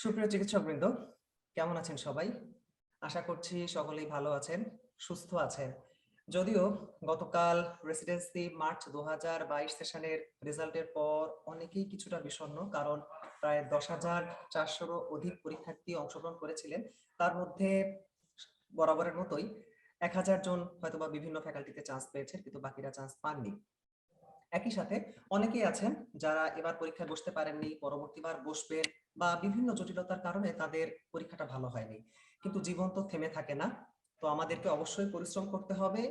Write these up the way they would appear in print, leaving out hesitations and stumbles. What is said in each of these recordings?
সুপ্রিয় চিকিৎসকবৃন্দ, কেমন আছেন সবাই? আশা করছি সকলেই ভালো আছেন, সুস্থ আছেন। যদিও গতকাল রেসিডেন্সি মার্চ 2022 সেশনের রেজাল্টের পর অনেকেই কিছুটা বিষণ্ণ, কারণ প্রায় 10,400-রও অধিক পরীক্ষার্থী অংশগ্রহণ করেছিলেন। তার মধ্যে বরাবরের মতোই 1000 জন হয়তোবা বিভিন্ন ফ্যাকাল্টিতে চান্স পেয়েছেন, কিন্তু বাকিরা চান্স পাননি। একই সাথে অনেকেই আছেন যারা এবার পরীক্ষায় বসতে পারেননি, পরবর্তীবার বসবেন, বা বিভিন্ন জটিলতার কারণে তাদের পরীক্ষাটা ভালো হয়নি। কিন্তু জীবন তো থেমে থাকে না, তো আমাদেরকে অবশ্যই পরিশ্রম করতে হবে,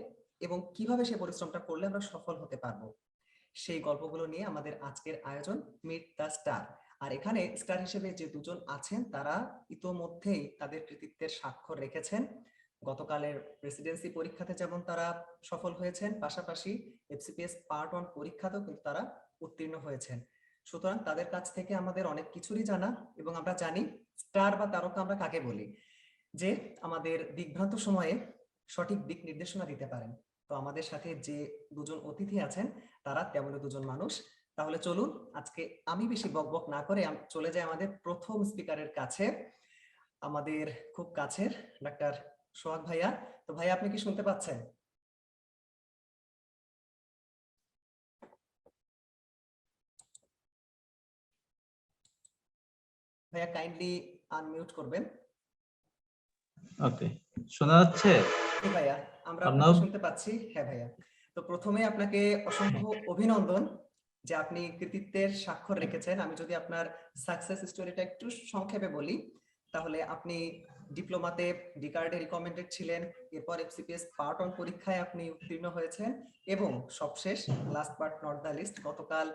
এবং কিভাবে সেই পরিশ্রমটা করলে আমরা সফল হতে পারবো সেই গল্পগুলো নিয়ে আমাদের আজকের আয়োজন মিট দ্য স্টার। আর এখানে স্টার হিসেবে যে দুজন আছেন তারা ইতোমধ্যেই তাদের কৃতিত্বের স্বাক্ষর রেখেছেন। গতকালের প্রেসিডেন্সি পরীক্ষাতে যেমন তারা সফল হয়েছেন, পাশাপাশি এফসিপিএস পার্ট 1 পরীক্ষাতেও কিন্তু তারা উত্তীর্ণ হয়েছেন। সুতরাং তাদের কাছ থেকে আমাদের অনেক কিছুরই জানা, এবং আমরা জানি স্টার বা তারকা আমরা কাকে বলি, যে আমাদের দিকভ্রান্ত সময়ে সঠিক দিক নির্দেশনা দিতে পারেন। তো আমাদের সাথে যে দুজন অতিথি আছেন তারা তেমনই দুজন মানুষ। তাহলে চলুন আজকে আমি বেশি বকবক না করে চলে যাই আমাদের প্রথম স্পিকারের কাছে, আমাদের খুব কাছের ডাক্তার সোহাগ ভাইয়া। তো ভাইয়া, আপনি কি শুনতে পাচ্ছেন? ভাইয়া কাইন্ডলি আনমিউট করবেন। ওকে, শোনা যাচ্ছে? ভাইয়া আমরা আপনাকে শুনতে পাচ্ছি। হ্যাঁ ভাইয়া, তো প্রথমে আপনাকে অসংখ্য অভিনন্দন যে আপনি কৃতিত্বের স্বাক্ষর রেখেছেন। আমি যদি আপনার সাকসেস স্টোরিটা একটু সংক্ষেপে বলি, তাহলে আপনি ডিপ্লোমাতে ডিকার্ডে রিকমেন্ডেড ছিলেন, এরপর এফসিপিএস পার্ট 1 পরীক্ষায় আপনি উত্তীর্ণ হয়েছেন, এবং সবশেষ last but not the least, গতকাল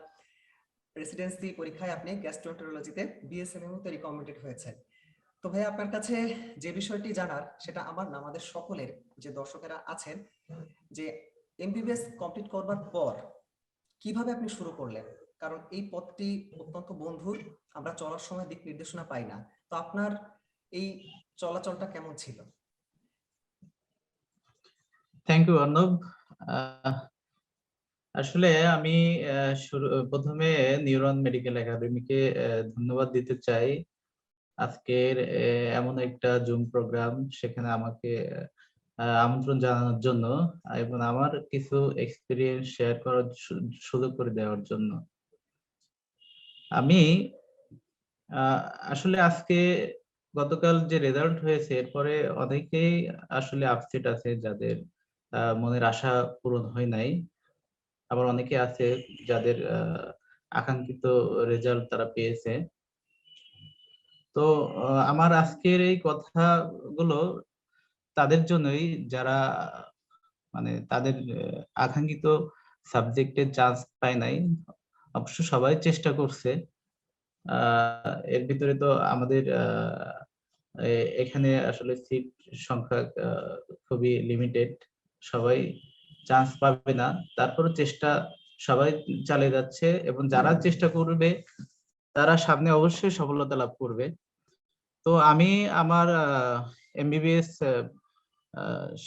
রেসিডেন্সি পরীক্ষায় আপনি গ্যাস্ট্রোএন্টারোলজিতে বিএসএমএমতে রিকমেন্ডেড হয়েছেন। তো ভাই, আপনার কাছে যে বিষয়টি জানার, সেটা আমার না আমাদের সকলের, যে দর্শকেরা আছেন, যে এমবিবিএস কমপ্লিট করবার পর কিভাবে আপনি শুরু করলেন? কারণ এই পথটি অত্যন্ত বন্ধুর, আমরা চলার সময় দিক নির্দেশনা পাই না। তো আপনার এই চলাচলটা কেমন ছিল? Thank you Arnab. আসলে আমি প্রথমে নিউরন মেডিকেল একাডেমিকে ধন্যবাদ দিতে চাই আজকের এমন একটা জুম প্রোগ্রাম, সেখানে আমাকে আমন্ত্রণ জানানোর জন্য এবং আমার কিছু এক্সপিরিয়েন্স শেয়ার করার সুযোগ করে দেওয়ার জন্য। আমি আসলে আজকে গতকাল যে রেজাল্ট হয়েছে, এরপরে অনেকেই আসলে আপসেট আছে, যাদের মনের আশা পূরণ হয় নাই। আবার অনেকে আছে যাদের আকাঙ্ক্ষিত রেজাল্ট তারা পেয়েছে। তো আমার আজকের এই কথাগুলো তাদের জন্যই, যারা মানে তাদের আকাঙ্ক্ষিত সাবজেক্টে চান্স পায় নাই। অবশ্য সবাই চেষ্টা করছে। এর ভিতরে তো আমাদের এখানে আসলে সিট সংখ্যা খুবই লিমিটেড, সবাই চান্স পাবে না। তারপরে চেষ্টা সবাই চালিয়ে যাচ্ছে, এবং যারা চেষ্টা করবে তারা সামনে অবশ্যই সফলতা লাভ করবে। তো আমি আমার এমবিবিএস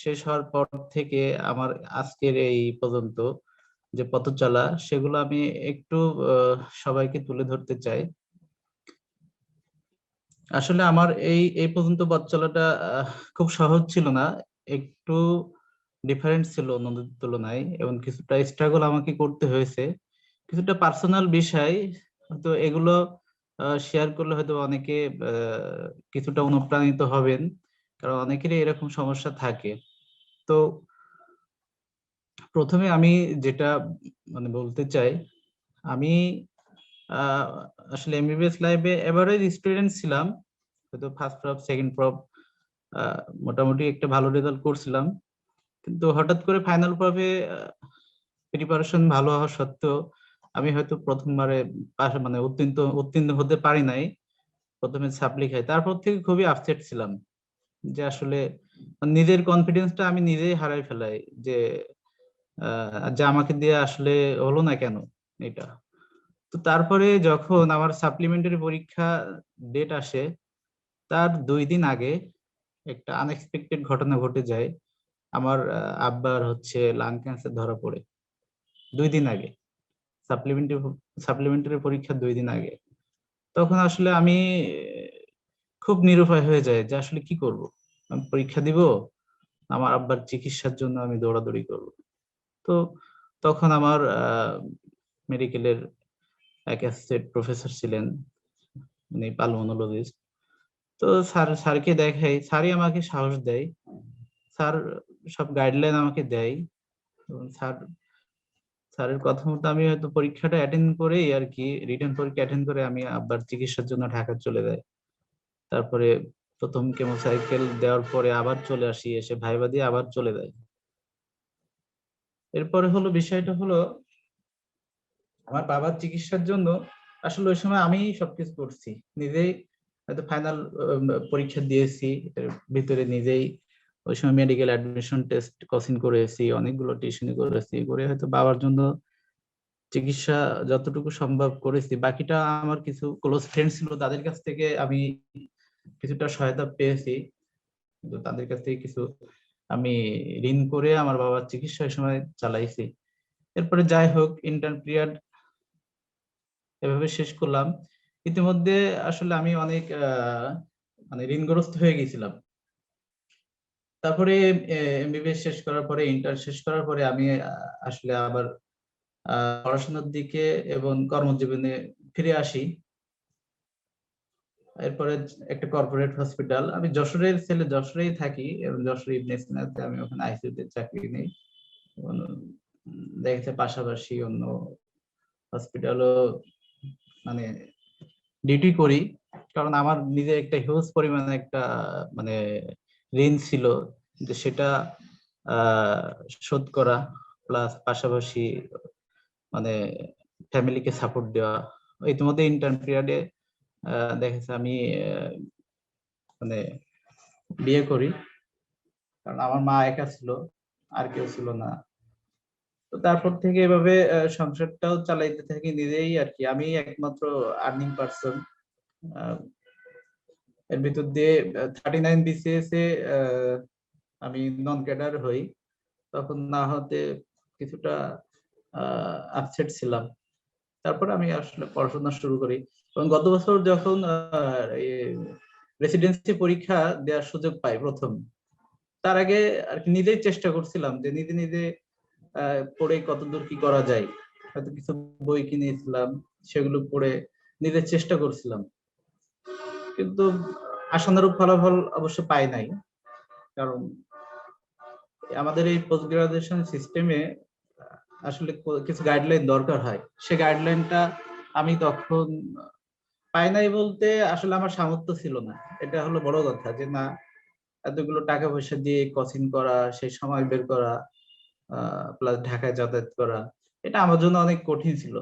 শেষ হওয়ার পর থেকে আমার আজকের এই পর্যন্ত যে পথ চলা, সেগুলো আমি একটু সবাইকে তুলে ধরতে চাই। আসলে আমার এই পর্যন্ত পথ চলাটা খুব সহজ ছিল না, একটু ডিফারেন্ট ছিল অন্যদের তুলনায়, এবং কিছুটা স্ট্রাগল আমাকে করতে হয়েছে। কিছুটা পার্সোনাল বিষয়, তো এগুলো শেয়ার করলে হয়তো অনেকে কিছুটা অনুপ্রাণিত হবেন, কারণ অনেকেরই এরকম সমস্যা থাকে। তো প্রথমে আমি যেটা বলতে চাই, আমি আসলে এমবিবিএস লাইফে এভারেজ স্টুডেন্ট ছিলাম, হয়তো ফার্স্ট প্রপ সেকেন্ড প্রপ মোটামুটি একটা ভালো রেজাল্ট করছিলাম। কিন্তু হঠাৎ করে ফাইনাল প্রপে প্রিপারেশন ভালো হওয়া সত্ত্বেও আমি হয়তো প্রথমবারে পাশে উত্তীর্ণ হতে পারি নাই। প্রথমে সাপ্লি খাই, তারপর থেকে খুবই আপসেট ছিলাম যে আসলে নিজের কনফিডেন্সটা আমি নিজেই হারাই ফেলাই, যে আমাকে দিয়ে আসলে হলো না কেন এটা। তো তারপরে যখন আমার সাপ্লিমেন্টারি পরীক্ষা ডেট আসে, তার 2 দিন আগে একটা আনএক্সপেক্টেড ঘটনা ঘটে যায়। আমার আব্বার লাং ক্যান্সার ধরা পড়ে 2 দিন আগে, সাপ্লিমেন্টারি সাপ্লিমেন্টারি পরীক্ষা 2 দিন আগে। তখন আসলে আমি খুব নিরুপায় হয়ে যায় যে আসলে কি করব, আমি পরীক্ষা দিব, আমার আব্বার চিকিৎসার জন্য আমি দৌড়াদৌড়ি করব। তো তখন আমার মেডিকেলের এক অ্যাসোসিয়েট প্রফেসর ছিলেন, উনি পালমোনোলজিস্ট। তো স্যারকে দেখাই, স্যারই আমাকে সাহস দেয়, স্যার সব গাইডলাইন আমাকে দেয়। এবং স্যারের কথা মতো আমি হয়তো পরীক্ষাটা অ্যাটেন্ড করেই আর কি, রিটেন পরীক্ষা অ্যাটেন্ড করে আমি আবার চিকিৎসার জন্য ঢাকা চলে যাই। তারপরে প্রথম কেমোসাইকেল দেওয়ার পরে আবার চলে আসি, এসে ভাইবা দিয়ে আবার চলে যাই। এরপরে হলো বিষয়টা হলো আমার বাবার চিকিৎসার জন্য আসলে ওই সময় আমি সবকিছু করছি নিজেই, হয়তো ফাইনাল পরীক্ষা দিয়েছি এর ভিতরে নিজেই। ওই সময় মেডিকেল অ্যাডমিশন টেস্ট কোচিং করেছি, অনেকগুলো টিউশনি করেছি, করে হয়তো বাবার জন্য চিকিৎসা যতটুকু সম্ভব করেছি। বাকিটা আমার কিছু ক্লোজ ফ্রেন্ড ছিল, তাদের কাছ থেকে আমি কিছুটা সহায়তা পেয়েছি, কিন্তু তাদের কাছ থেকে কিছু আমি ঋণ করে আমার বাবার চিকিৎসা ওই সময় চালাইছি। এরপরে যাই হোক, ইন্টার্ন পিরিয়ড এভাবে শেষ করলাম। ইতিমধ্যে আসলে আমি অনেক মানে ঋণগ্রস্ত হয়ে গেছিলাম। তারপরে এমবিবিএস শেষ করার পরে, ইন্টার শেষ করার পরে আমি আসলে আবার পড়াশোনার দিকে এবং কর্মজীবনে ফিরে আসি। এরপরে একটা কর্পোরেট হসপিটাল, আমি যশোরের ছেলে, যশোরেই থাকি এবং যশোর ইবনে সিনাতে আমি ওখানে আইসিইউতে চাকরি নেই। এবং দেখেছে পাশাপাশি অন্য হসপিটালও মানে ডিউটি করি, কারণ আমার নিজের একটা হিউজ পরিমাণে একটা মানে ঋণ ছিল, যে সেটা আহ শোধ করা, প্লাস পাশাপাশি মানে ফ্যামিলিকে সাপোর্ট দেওয়া। ইতিমধ্যে ইন্টার্ন পিরিয়ডে দেখেছে আমি মানে বিয়ে করি, কারণ আমার মা একা ছিল, আর কেউ ছিল না। তো তারপর থেকে এভাবে সংসারটাও চালাইতে থাকি নিজেই আর কি, আমি একমাত্র আর্নিং পার্সন। এর ভিতর দিয়ে 39 বিসিএস এ আমি নন ক্যাডার হই, তখন না হতে কিছুটা আপসেট ছিলাম। তারপর আমি আসলে পড়াশোনা শুরু করি, এবং গত বছর যখন রেসিডেন্সি পরীক্ষা দেওয়ার সুযোগ পাই প্রথম, তার আগে আর কি নিজেই চেষ্টা করছিলাম যে নিজে নিজে পড়ে কতদূর কি করা যায়। হয়তো কিছু বই কিনেছিলাম, সেগুলো পড়ে নিজের চেষ্টা করছিলাম, কিন্তু আশানুরূপ ফলাফল অবশ্য পাই নাই। কারণ আমাদের এই পোস্ট গ্রাজুয়েশন সিস্টেমে আসলে কিছু গাইডলাইন দরকার হয়, সে গাইডলাইনটা আমি তখন পাই নাই। বলতে আসলে আমার সামর্থ্য ছিল না, এটা হলো বড় কথা, যে না এতগুলো টাকা পয়সা দিয়ে কোচিং করা, সেই সময় বের করা, প্লাস ঢাকায় যাতায়াত করা, এটা আমার জন্য অনেক কঠিন ছিল।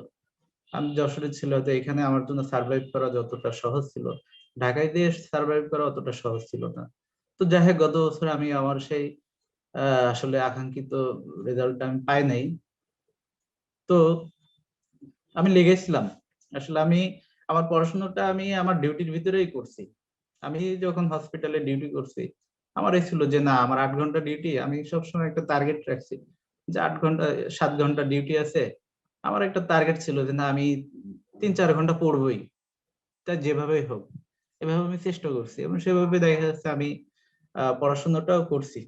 আমি যশোরে ছিল, তো এখানে আমার জন্য সার্ভাইভ করা যতটা সহজ ছিল, ঢাকায় দিয়ে সার্ভাইভ করা অতটা সহজ ছিল না। তো যাই হোক, গত বছর আমি আমার সেই আসলে আকাঙ্ক্ষিত রেজাল্ট আমি পাই নাই। তো আমি লেগেছিলাম, আসলে আমি আমার পড়াশোনাটা আমি আমার ডিউটির ভিতরেই করছি। আমি যখন হসপিটালে ডিউটি করছি, আমার এই ছিল যে না আমার 8 ঘন্টা ডিউটি, আমি সবসময় একটা টার্গেট রাখছি যে 8 ঘন্টা 7 ঘন্টা ডিউটি আছে। আমার একটা টার্গেট ছিল যে না আমি 3-4 ঘন্টা পড়বই, তা যেভাবেই হোক। এভাবে আমি চেষ্টা করছি এবং সেভাবে দেখা যাচ্ছে আমি পড়াশোনাটাও করছি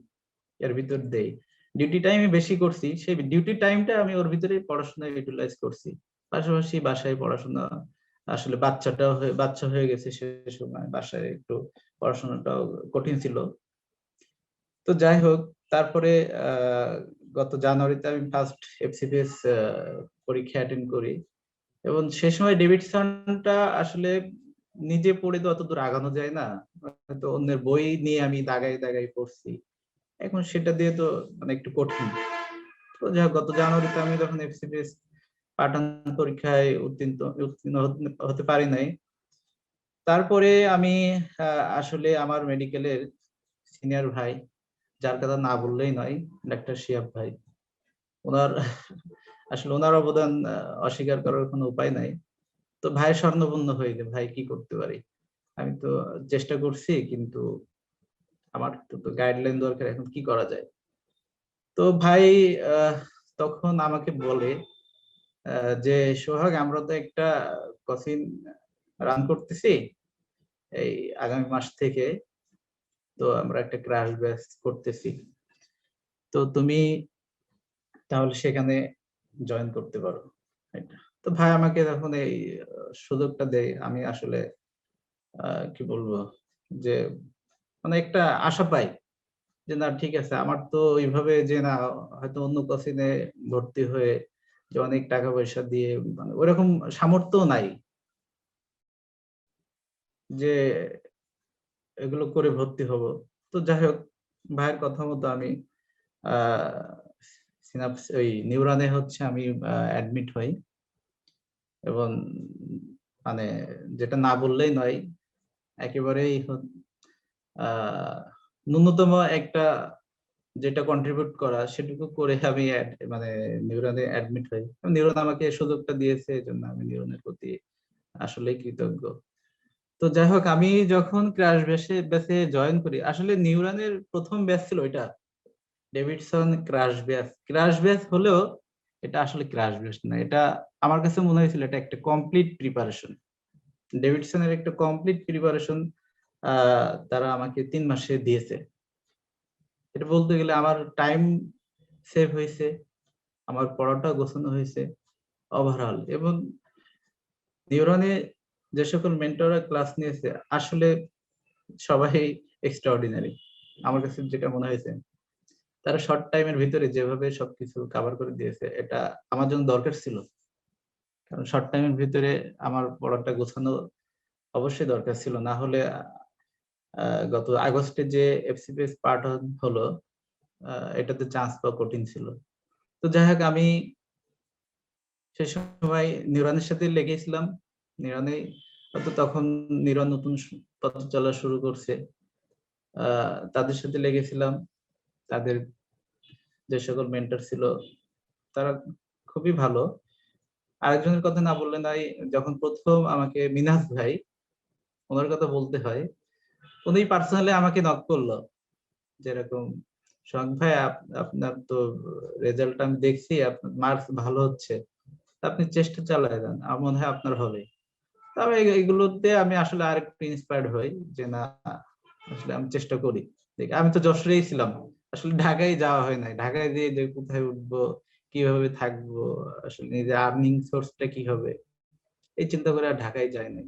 এর ভিতর দেই। ডিউটি টাইমে বেশি করছি, সেই ডিউটি টাইমটা আমি ওর ভিতরে পড়াশোনায় ইউটিলাইজ করছি। পাশাপাশি বাসায় পড়াশোনা, আসলে বাচ্চা হয়ে গেছে, সে সময় বাসায় একটু পড়াশোনাটাও কঠিন ছিল। তো যাই হোক, তারপরে আহ গত জানুয়ারিতে আমি ফার্স্ট এফসিপিএস পরীক্ষা অ্যাটেন্ড করি, এবং সে সময় ডেভিডসনটা আসলে নিজে পড়ে তো অত দূর আগানো যায় না, তো অন্যের বই নিয়ে আমি দাগাই দাগাই পড়ছি। এখন সেটা দিয়ে তো মানে একটু কঠিন। তো যাই হোক, গত জানুয়ারিতে আমি যখন এফসিপিএস পাঠান পরীক্ষায় উত্তীর্ণ হতে পারি নাই। তারপরে আমি আসলে আমার মেডিকেলের সিনিয়র ভাই, যার কথা না বললেই নয়, ডাক্তার শিয়াব ভাই, ওনার আসলে ওনার অবদান অস্বীকার করার কোনো উপায় নাই। তো ভাই স্বর্ণপূর্ণ হইলে ভাই কি করতে পারি, আমি তো চেষ্টা করছি, কিন্তু আমার তো গাইডলাইন দরকার, এখন কি করা যায়। তো ভাই আহ, তখন আমাকে বলে যে সোহাগ, আমরা তো একটা কোচিং রান করতেছি, এই আগামী মাস থেকে তো আমরা একটা ক্র্যাশ ব্যাচ করতেছি। তো তুমি তাহলে সেখানে জয়েন করতে পারো। এটা। তো ভাই আমাকে যখন এই সুযোগটা দেয় আমি আসলে কি বলবো যে মানে একটা আশা পাই যে না ঠিক আছে আমার তো ওইভাবে যে না হয়তো অন্য কোচিংয়ে ভর্তি হয়ে যে অনেক টাকা পয়সা দিয়ে মানে ওরকম সামর্থ্য নাই যে এগুলো করে ভর্তি হব। তো যাই হোক ভাইয়ের কথা মতো আমি আহ সিনাপস ওই নিউরানে হচ্ছে আমি অ্যাডমিট হই এবং মানে যেটা না বললেই নয় একেবারেই আহ ন্যূনতম একটা যেটা কন্ট্রিবিউট করা সেটুকু করে আমি মানে নিউরনে অ্যাডমিট হই। নিউরন আমাকে এই সুযোগটা দিয়েছে এজন্য আমি নিউরনের প্রতি আসলেই কৃতজ্ঞ। তো যাই হোক আমি যখন ক্র্যাশ ব্যাচে জয়েন করি আসলে নিউরনের প্রথম ব্যাচ ছিল ওইটা ডেভিডসন ক্র্যাশ ব্যাচ হলেও এটা আসলে ক্র্যাশ ব্যাচ না, এটা আমার কাছে মনে হয়েছিল এটা একটা কমপ্লিট প্রিপারেশন। ডেভিডসনের একটা কমপ্লিট প্রিপারেশন তারা আমাকে 3 মাসে দিয়েছে। এটা বলতে গেলে আমার টাইম সেভ হয়েছে, আমার পড়াটা গোছানো হয়েছে ওভারঅল। এবং নিউরনে যে সকল মেন্টররা ক্লাস নিয়েছে আসলে সবাই এক্সট্রাঅর্ডিনারি আমার কাছে যেটা মনে হয়েছে। তারা শর্ট টাইমের ভিতরে যেভাবে সবকিছু কভার করে দিয়েছে এটা আমার জন্য দরকার ছিল, কারণ শর্ট টাইমের ভিতরে আমার পড়াটা গোছানো অবশ্যই দরকার ছিল। না হলে গত আগস্টে যে এফসিপিএস পার্ট হলো এটাতে চান্স পাওয়া কঠিন ছিল। তো যাই হোক আমি সে সময় নিউরনের সাথে লেগেছিলাম। নিউরনে হয়তো তখন নিউরন নতুন পথ চলা শুরু করছে, তাদের সাথে লেগেছিলাম। তাদের যে সকল মেন্টর ছিল তারা খুবই ভালো। আরেকজনের কথা না বললে নাই, যখন প্রথম আমাকে মিনাজ ভাই ওনার কথা বলতে হয়, উনি পার্সোনালি আমাকে নক করলো যেরকম সোহাগ ভাই আপনার তো রেজাল্ট আমি দেখছি আপনার মার্কস ভালো হচ্ছে, আপনি চেষ্টা চালায় যান, আমার মনে হয় আপনার হবে। তবে এগুলোতে আমি আসলে আরেকটু ইন্সপায়ার্ড হই যে না আসলে আমি চেষ্টা করি। দেখ আমি তো যশোরেই ছিলাম, আসলে ঢাকায় যাওয়া হয় নাই। ঢাকায় দিয়ে যে কোথায় উঠবো কিভাবে থাকবো আসলে নিজের আর্নিং সোর্সটা কি হবে এই চিন্তা করে আর ঢাকায় যাই নাই।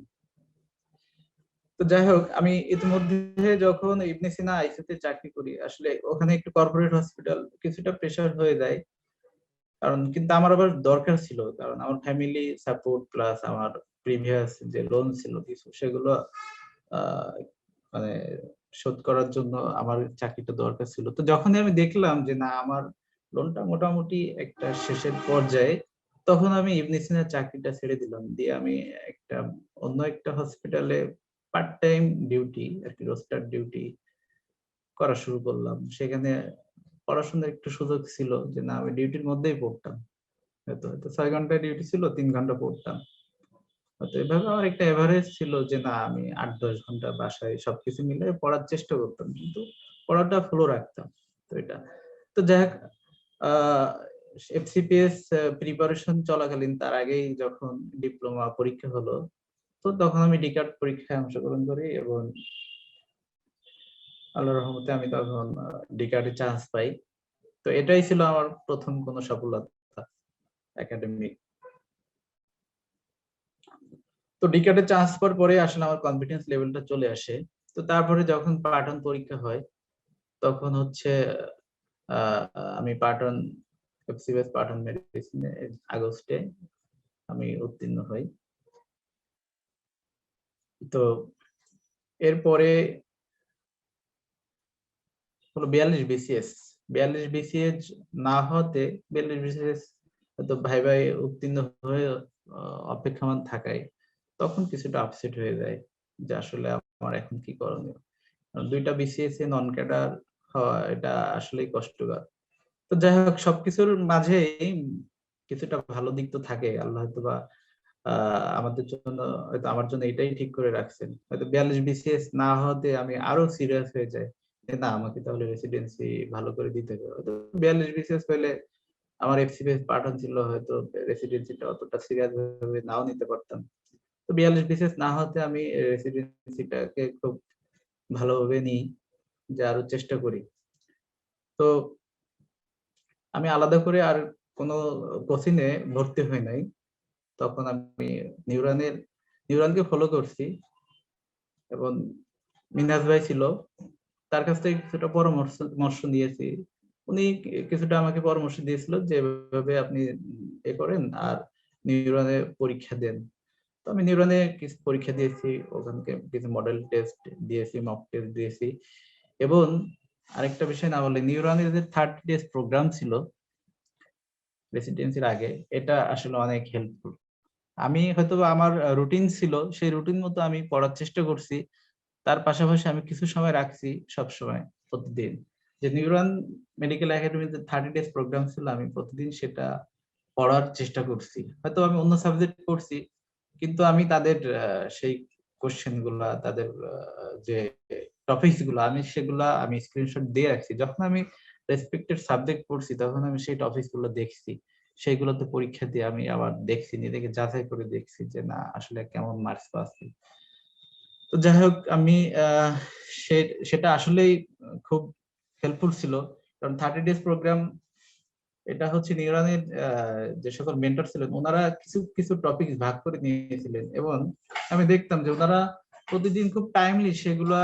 তো যাই হোক আমি ইতিমধ্যে যখন ইবনে সিনা আইসিইউতে চাকরি করি আসলে ওখানে একটু কর্পোরেট হসপিটাল কিছুটা প্রেসার হয়ে যায়, কারণ কিন্তু আমার আবার দরকার ছিল, কারণ আমার ফ্যামিলি সাপোর্ট প্লাস আমার প্রিভিয়াস যে লোন ছিল কিছু সেগুলো আহ, মানে শোধ করার জন্য আমার চাকরিটা দরকার ছিল। তো যখনই আমি দেখলাম যে না আমার লোনটা মোটামুটি একটা শেষের পর্যায়ে, তখন আমি ইবনে সিনার চাকরিটা ছেড়ে দিলাম, দিয়ে আমি একটা অন্য একটা হসপিটালে পার্ট টাইম ডিউটি আর কি রোস্টার ডিউটি করা শুরু করলাম। সেখানে পড়াশোনার একটু সুযোগ ছিল যে না আমি ডিউটির মধ্যেই পড়তাম, হয়তো হয়তো 6 ঘন্টা ডিউটি ছিল 3 ঘন্টা পড়তাম। তো এভাবে আমার একটা এভারেজ ছিল যে না আমি 8-10 ঘন্টা বাসায় সবকিছু মিলে পড়ার চেষ্টা করতাম, কিন্তু পড়াটা ফলো রাখতাম। তো এটা তো যাই হোক আহ এফসিপিএস প্রিপারেশন চলাকালীন তার আগেই যখন ডিপ্লোমা পরীক্ষা হলো, তো তখন আমি ডিকার্ট পরীক্ষায় অংশগ্রহণ করি এবং আল্লাহর রহমতে আমি তখন ডিকার্টে চান্স পাই। তো এটাই ছিল আমার প্রথম কোনো সফলতা একাডেমিক। তো ডিক্যাটে চান্স পাওয়ার পরে আসলে আমার কনফিডেন্স লেভেলটা চলে আসে। তো তারপরে যখন পার্টন পরীক্ষা হয় তখন হচ্ছে আহ, আমি পার্টন এফসিবিএস পার্টন মেডিসিনে আগস্টে আমি উত্তীর্ণ হই। তো এরপরে হলো 42 বিসিএস। 42 বিসিএস না হতে 42 বিসিএস হয়তো ভাই ভাই উত্তীর্ণ হয়ে অপেক্ষমান থাকায় তখন কিছুটা আপসেট হয়ে যায় যে আসলে আমার এখন কি করণীয়। কারণ 2টা বিসিএস এ নন ক্যাডার হওয়া এটা আসলেই কষ্টকর। তো যাই হোক সবকিছুর মাঝে কিছুটা ভালো দিক তো থাকে, আল্লাহ হয়তো বা আমাদের জন্য হয়তো আমার জন্য এটাই ঠিক করে রাখছেন। হয়তো 42 বিসিএস না হতে আমি আরো সিরিয়াস হয়ে যাই যে না আমাকে তাহলে রেসিডেন্সি ভালো করে দিতে হবে। হয়তো 42 বিসিএস হলে আমার এফসিপিএস পাঠান ছিল হয়তো রেসিডেন্সিটা অতটা সিরিয়াস ভাবে নাও নিতে পারতাম। তো তো 42 বিসিএস না হতে আমি রেসিডেন্সিটাকে খুব ভালোভাবে নিই, যে আরো চেষ্টা করি। তো আমি আলাদা করে আর কোনো কোচিংয়ে ভর্তি হই নাই। তখন আমি নিউরানকে ফলো করছি, এবং মিনহাজ ভাই ছিল, তার কাছ থেকে কিছুটা পরামর্শ নিয়েছি। উনি কিছুটা আমাকে পরামর্শ দিয়েছিল যে এভাবে আপনি এ করেন আর নিউরনে পরীক্ষা দেন। তো আমি নিউরনে কিছু পরীক্ষা দিয়েছি, ওখানকে কিছু মডেল টেস্ট দিয়েছি, মক টেস্ট দিয়েছি। এবং আরেকটা বিষয় না বললে, নিউরনের যে 30 ডেজ প্রোগ্রাম ছিল রেসিডেন্সির আগে, এটা আসলে অনেক হেল্পফুল। আমি হয়তো আমার রুটিন ছিল, সেই রুটিন মতো আমি পড়ার চেষ্টা করছি। তার পাশাপাশি আমি কিছু সময় রাখছি সবসময়, প্রতিদিন, যে নিউরন মেডিকেল একাডেমিতে 30 ডেজ প্রোগ্রাম ছিল, আমি প্রতিদিন সেটা পড়ার চেষ্টা করছি। হয়তো আমি অন্য সাবজেক্ট পড়ছি, কিন্তু আমি তাদের সেই কোশ্চেন গুলা, তাদের যে টপিকস গুলো, আমি স্ক্রিনশট দিয়ে রাখছি। যখন আমি রেসপেক্টেড সাবজেক্ট পড়ছি, তখন আমি সেই টপিকস গুলো দেখছি, সেইগুলোতে পরীক্ষা দিয়ে আমি আবার দেখছি, নিজেকে যাচাই করে দেখছি যে না আসলে কেমন মার্কস পাচ্ছি। তো যাই হোক, আমি সেটা আসলেই খুব হেল্পফুল ছিল, কারণ 30 ডেজ প্রোগ্রাম এটা হচ্ছে নিউরনের যে সকল মেন্টর ছিলেন, ওনারা কিছু কিছু টপিক ভাগ করে নিয়েছিলেন, এবং আমি দেখতাম যে ওনারা প্রতিদিন খুব টাইমলি সেগুলা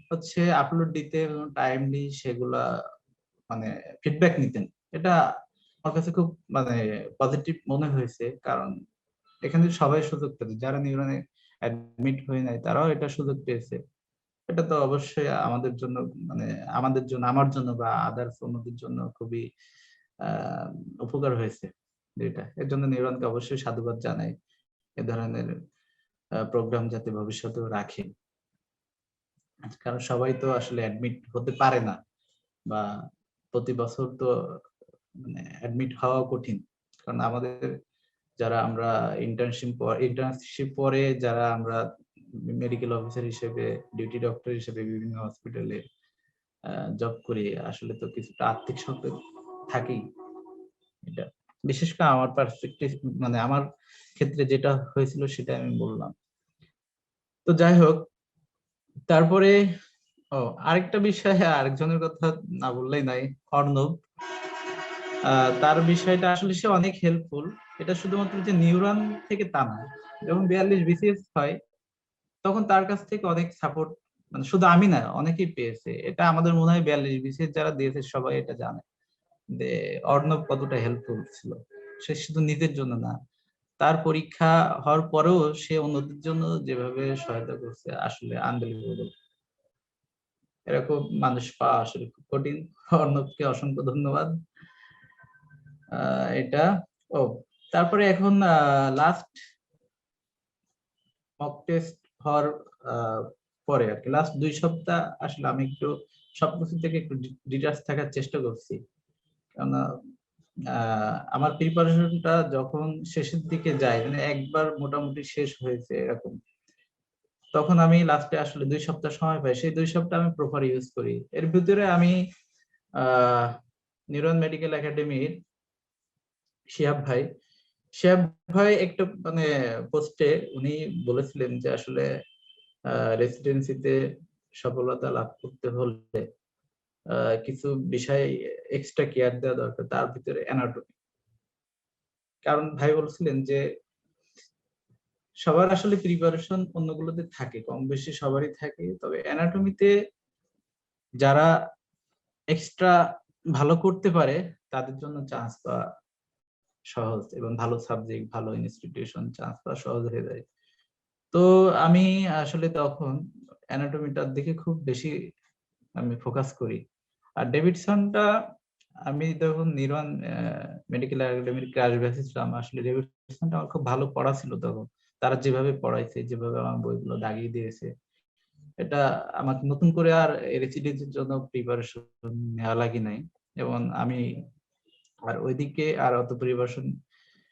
হচ্ছে আপলোড দিতে, এবং টাইমলি সেগুলা মানে ফিডব্যাক নিতেন। এটা আমার কাছে খুব মানে পজিটিভ মনে হয়েছে, কারণ এখানে সবাই সুযোগ পেয়েছে, যারা নিউরনে অ্যাডমিট হয়ে নাই তারাও এটা সুযোগ পেয়েছে। এটা তো অবশ্যই আমাদের জন্য, মানে আমাদের জন্য, আমার জন্য বা আদার্স অন্যদের জন্য খুবই আহ উপকার হয়েছে যেটা। এর জন্য নিউরনকে অবশ্যই সাধুবাদ জানাই, এ ধরনের প্রোগ্রাম যাতে ভবিষ্যতেও রাখে, কারণ সবাই তো আসলে অ্যাডমিট হতে পারে না, বা প্রতি বছর তো মানে অ্যাডমিট হওয়া কঠিন। কারণ আমাদের যারা আমরা ইন্টার্নশিপ পরে যারা আমরা মেডিকেল অফিসার হিসেবে, ডিউটি ডক্টর হিসেবে বিভিন্ন হসপিটালে জব করি, আসলে তো কিছুটা আর্থিক সংকট থাকেই। এটা বিশেষ করে আমার পার্সপেক্টিভ, মানে আমার ক্ষেত্রে যেটা হয়েছিল সেটা আমি বললাম। তো যাই হোক, তারপরে আরেকটা বিষয়, আরেকজনের কথা না বললেই নাই, অর্ণব। তার বিষয়টা আসলে সে অনেক হেল্পফুল। এটা শুধুমাত্র যে নিউরন থেকে তা না, যখন 42 বিসিএস হয় তখন তার কাছ থেকে অনেক সাপোর্ট, মানে শুধু আমি না, অনেকেই পেয়েছে। এটা আমাদের মনে হয় 42 বিসিএস যারা দিয়েছে সবাই এটা জানে যে অর্ণব কতটা হেল্পফুল ছিল। সে শুধু নিজের জন্য না, তার পরীক্ষা হওয়ার পরেও সে অন্যদের জন্য যেভাবে সহায়তা করছে, আসলে আনবিলিভেবল। এরকম মানুষ পাওয়া আসলে খুব কঠিন। অর্ণবকে অসংখ্য ধন্যবাদ। এটা ও তারপরে এখন লাস্ট মক টেস্ট হওয়ার পরে আর কি, লাস্ট 2 সপ্তাহ আসলে আমি একটু সবকিছু থেকে একটু ডিটাচ থাকার চেষ্টা করছি। কেননা আমার প্রিপারেশনটা যখন শেষের দিকে যায়, মানে একবার মোটামুটি শেষ হয়েছে এরকম, তখন আমি লাস্টে আসলে 2 সপ্তাহ সময় পাই। সেই 2 সপ্তাহ আমি প্রপার ইউজ করি। এর ভিতরে আমি আহ নিউরন মেডিকেল একাডেমির শিহাব ভাই শিহাব ভাই একটা মানে পোস্টে উনি বলেছিলেন যে আসলে রেসিডেন্সিতে সফলতা লাভ করতে হলে কিছু বিষয় এক্সট্রা কেয়ার দেওয়া দরকার, তার ভিতরে অ্যানাটমি। কারণ ভাই বলছিলেন যে সবার আসলে প্রিপারেশন অন্যগুলোতে থাকে, কম বেশি সবারই থাকে, তবে অ্যানাটমিতে যারা এক্সট্রা ভালো করতে পারে তাদের জন্য চান্স পাওয়া সহজ, এবং ভালো সাবজেক্ট, ভালো ইনস্টিটিউশন চান্স পাওয়া সহজ হয়ে যায়। তো আমি আসলে তখন অ্যানাটমিটার দিকে খুব বেশি আমি ফোকাস করি। আর ডেভিডসনটা আমি তখন নিউরন মেডিকেল একাডেমির ক্র্যাশ ব্যাচে ছিলাম, আসলে ডেভিডসনটা আমার খুব ভালো পড়া ছিল তখন। তারা যেভাবে পড়াইছে, যেভাবে আমার বইগুলো দাগিয়ে দিয়েছে, এটা আমাকে নতুন করে আর রেসিডেন্সির জন্য প্রিপারেশন নেওয়া লাগে নাই। এবং আমি আর ওইদিকে আর অত প্রিপারেশন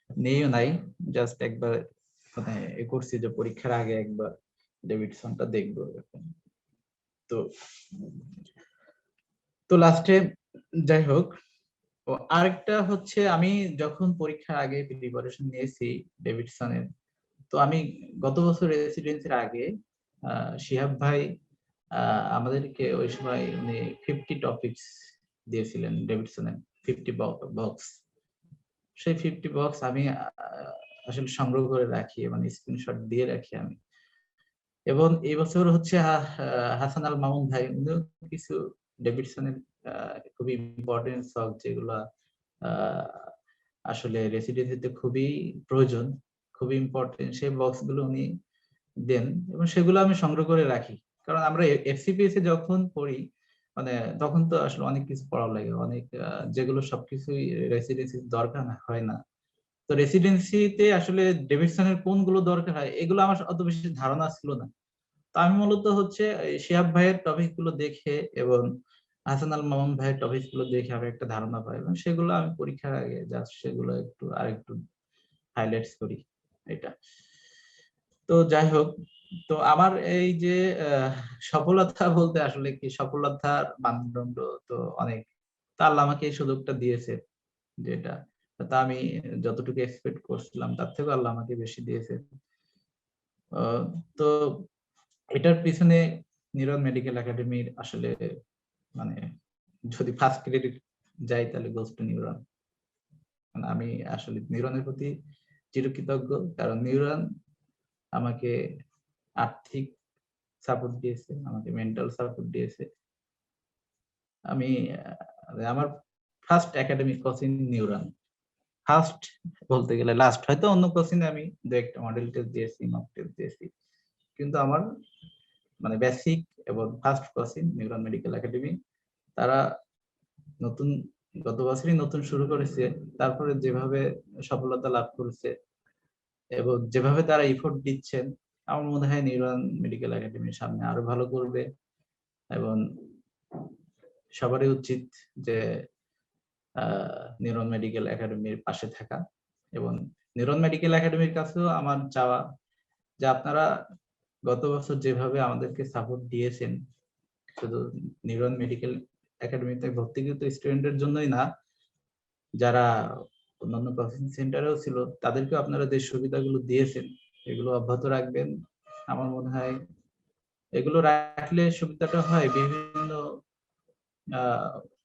নেইও নাই, জাস্ট একবার মানে এ করছি যে পরীক্ষার আগে একবার ডেভিডসনটা দেখবো এরকম। তো তো লাস্টে যাই হোক, আরেকটা হচ্ছে, আমি যখন পরীক্ষার আগে প্রিপারেশন নিয়েছি ডেভিডসনের, তো আমি গত বছর রেসিডেন্সির আগে শিহাব ভাই আমাদেরকে ওই সময় উনি 50 টপিকস দিয়েছিলেন ডেভিডসনের 50 বক্স। সেই 50 বক্স আমি আসলে সংগ্রহ করে রাখি, মানে স্ক্রিনশট দিয়ে রাখি আমি। এবং এই বছর হচ্ছে হাসান আল মামুন ভাই উনিও কিছু ডেভিডসনের খুবই ইম্পর্টেন্ট সং যেগুলো আসলে রেসিডেন্সিতে খুবই প্রয়োজন, খুবই ইম্পর্টেন্ট, সেই বক্স গুলো উনি দেন এবং সেগুলো আমি সংগ্রহ করে রাখি। কারণ আমরা এফসিপিএস এ যখন পড়ি মানে তখন তো আসলে অনেক কিছু পড়া লাগে, অনেক যেগুলো সবকিছুই রেসিডেন্সি দরকার হয় না। তো রেসিডেন্সিতে আসলে ডেভিডসনের কোনগুলো দরকার হয় এগুলো আমার অত বেশি ধারণা ছিল না। তো আমি মূলত হচ্ছে শিহাব ভাইয়ের টপিক গুলো দেখে এবং হাসান আল মামুন ভাইয়ের টপিক গুলো দেখে আমি একটা ধারণা পাই এবং সেগুলো আমি পরীক্ষার আগে জাস্ট সেগুলো একটু আরেকটু হাইলাইটস করি এটা। তো যাই হোক, তো আমার এই যে সফলতা বলতে আসলে কি, সফলতার মানদণ্ড তো অনেক, তা আল্লাহ আমাকে এই সুযোগটা দিয়েছে যেটা, তা আমি যতটুকু এক্সপেক্ট করছিলাম তার থেকে আল্লাহ আমাকে বেশি দিয়েছে। তো এটার পিছনে নিরন মেডিকেল একাডেমির আসলে মানে যদি ফার্স্ট ক্রেডিট যাই তাহলে গোস টু নিউরন। আমি আসলে নিউরনের প্রতি চিরকৃতজ্ঞ, কারণ নিউরন আমাকে আর্থিক সাপোর্ট দিয়েছে, আমাকে মেন্টাল সাপোর্ট দিয়েছে। আমি আমার first academic coaching neuron, first বলতে গেলে লাস্ট, হয়তো অন্য কোচিংয়ে আমি দু একটা মডেল টেস্ট দিয়েছি, মক টেস্ট দিয়েছি, কিন্তু আমার মানে বেসিক এবং first coaching neuron medical academy. তারা নতুন গত বছরই নতুন শুরু করেছে, তারপরে যেভাবে সফলতা লাভ করেছে এবং যেভাবে তারা এফোর্ট দিচ্ছেন, আমার মনে হয় নিউরন মেডিকেল একাডেমির সামনে আরো ভালো করবে। এবং সবারই উচিত যে নিউরন মেডিকেল একাডেমির পাশে থাকা। এবং নিউরন মেডিকেল একাডেমির কাছেও আমার চাওয়া যে আপনারা গত বছর যেভাবে আমাদেরকে সাপোর্ট দিয়েছেন, শুধু নিউরন মেডিকেল একাডেমিতে ভর্তিকৃত স্টুডেন্টের জন্যই না, যারা অন্যান্য কোচিং সেন্টারেও ছিল তাদেরকেও আপনারা যে সুবিধাগুলো দিয়েছেন এগুলো অব্যাহত রাখবেন। আমার মনে হয় এগুলো রাখলে সুবিধাটা হয় বিভিন্ন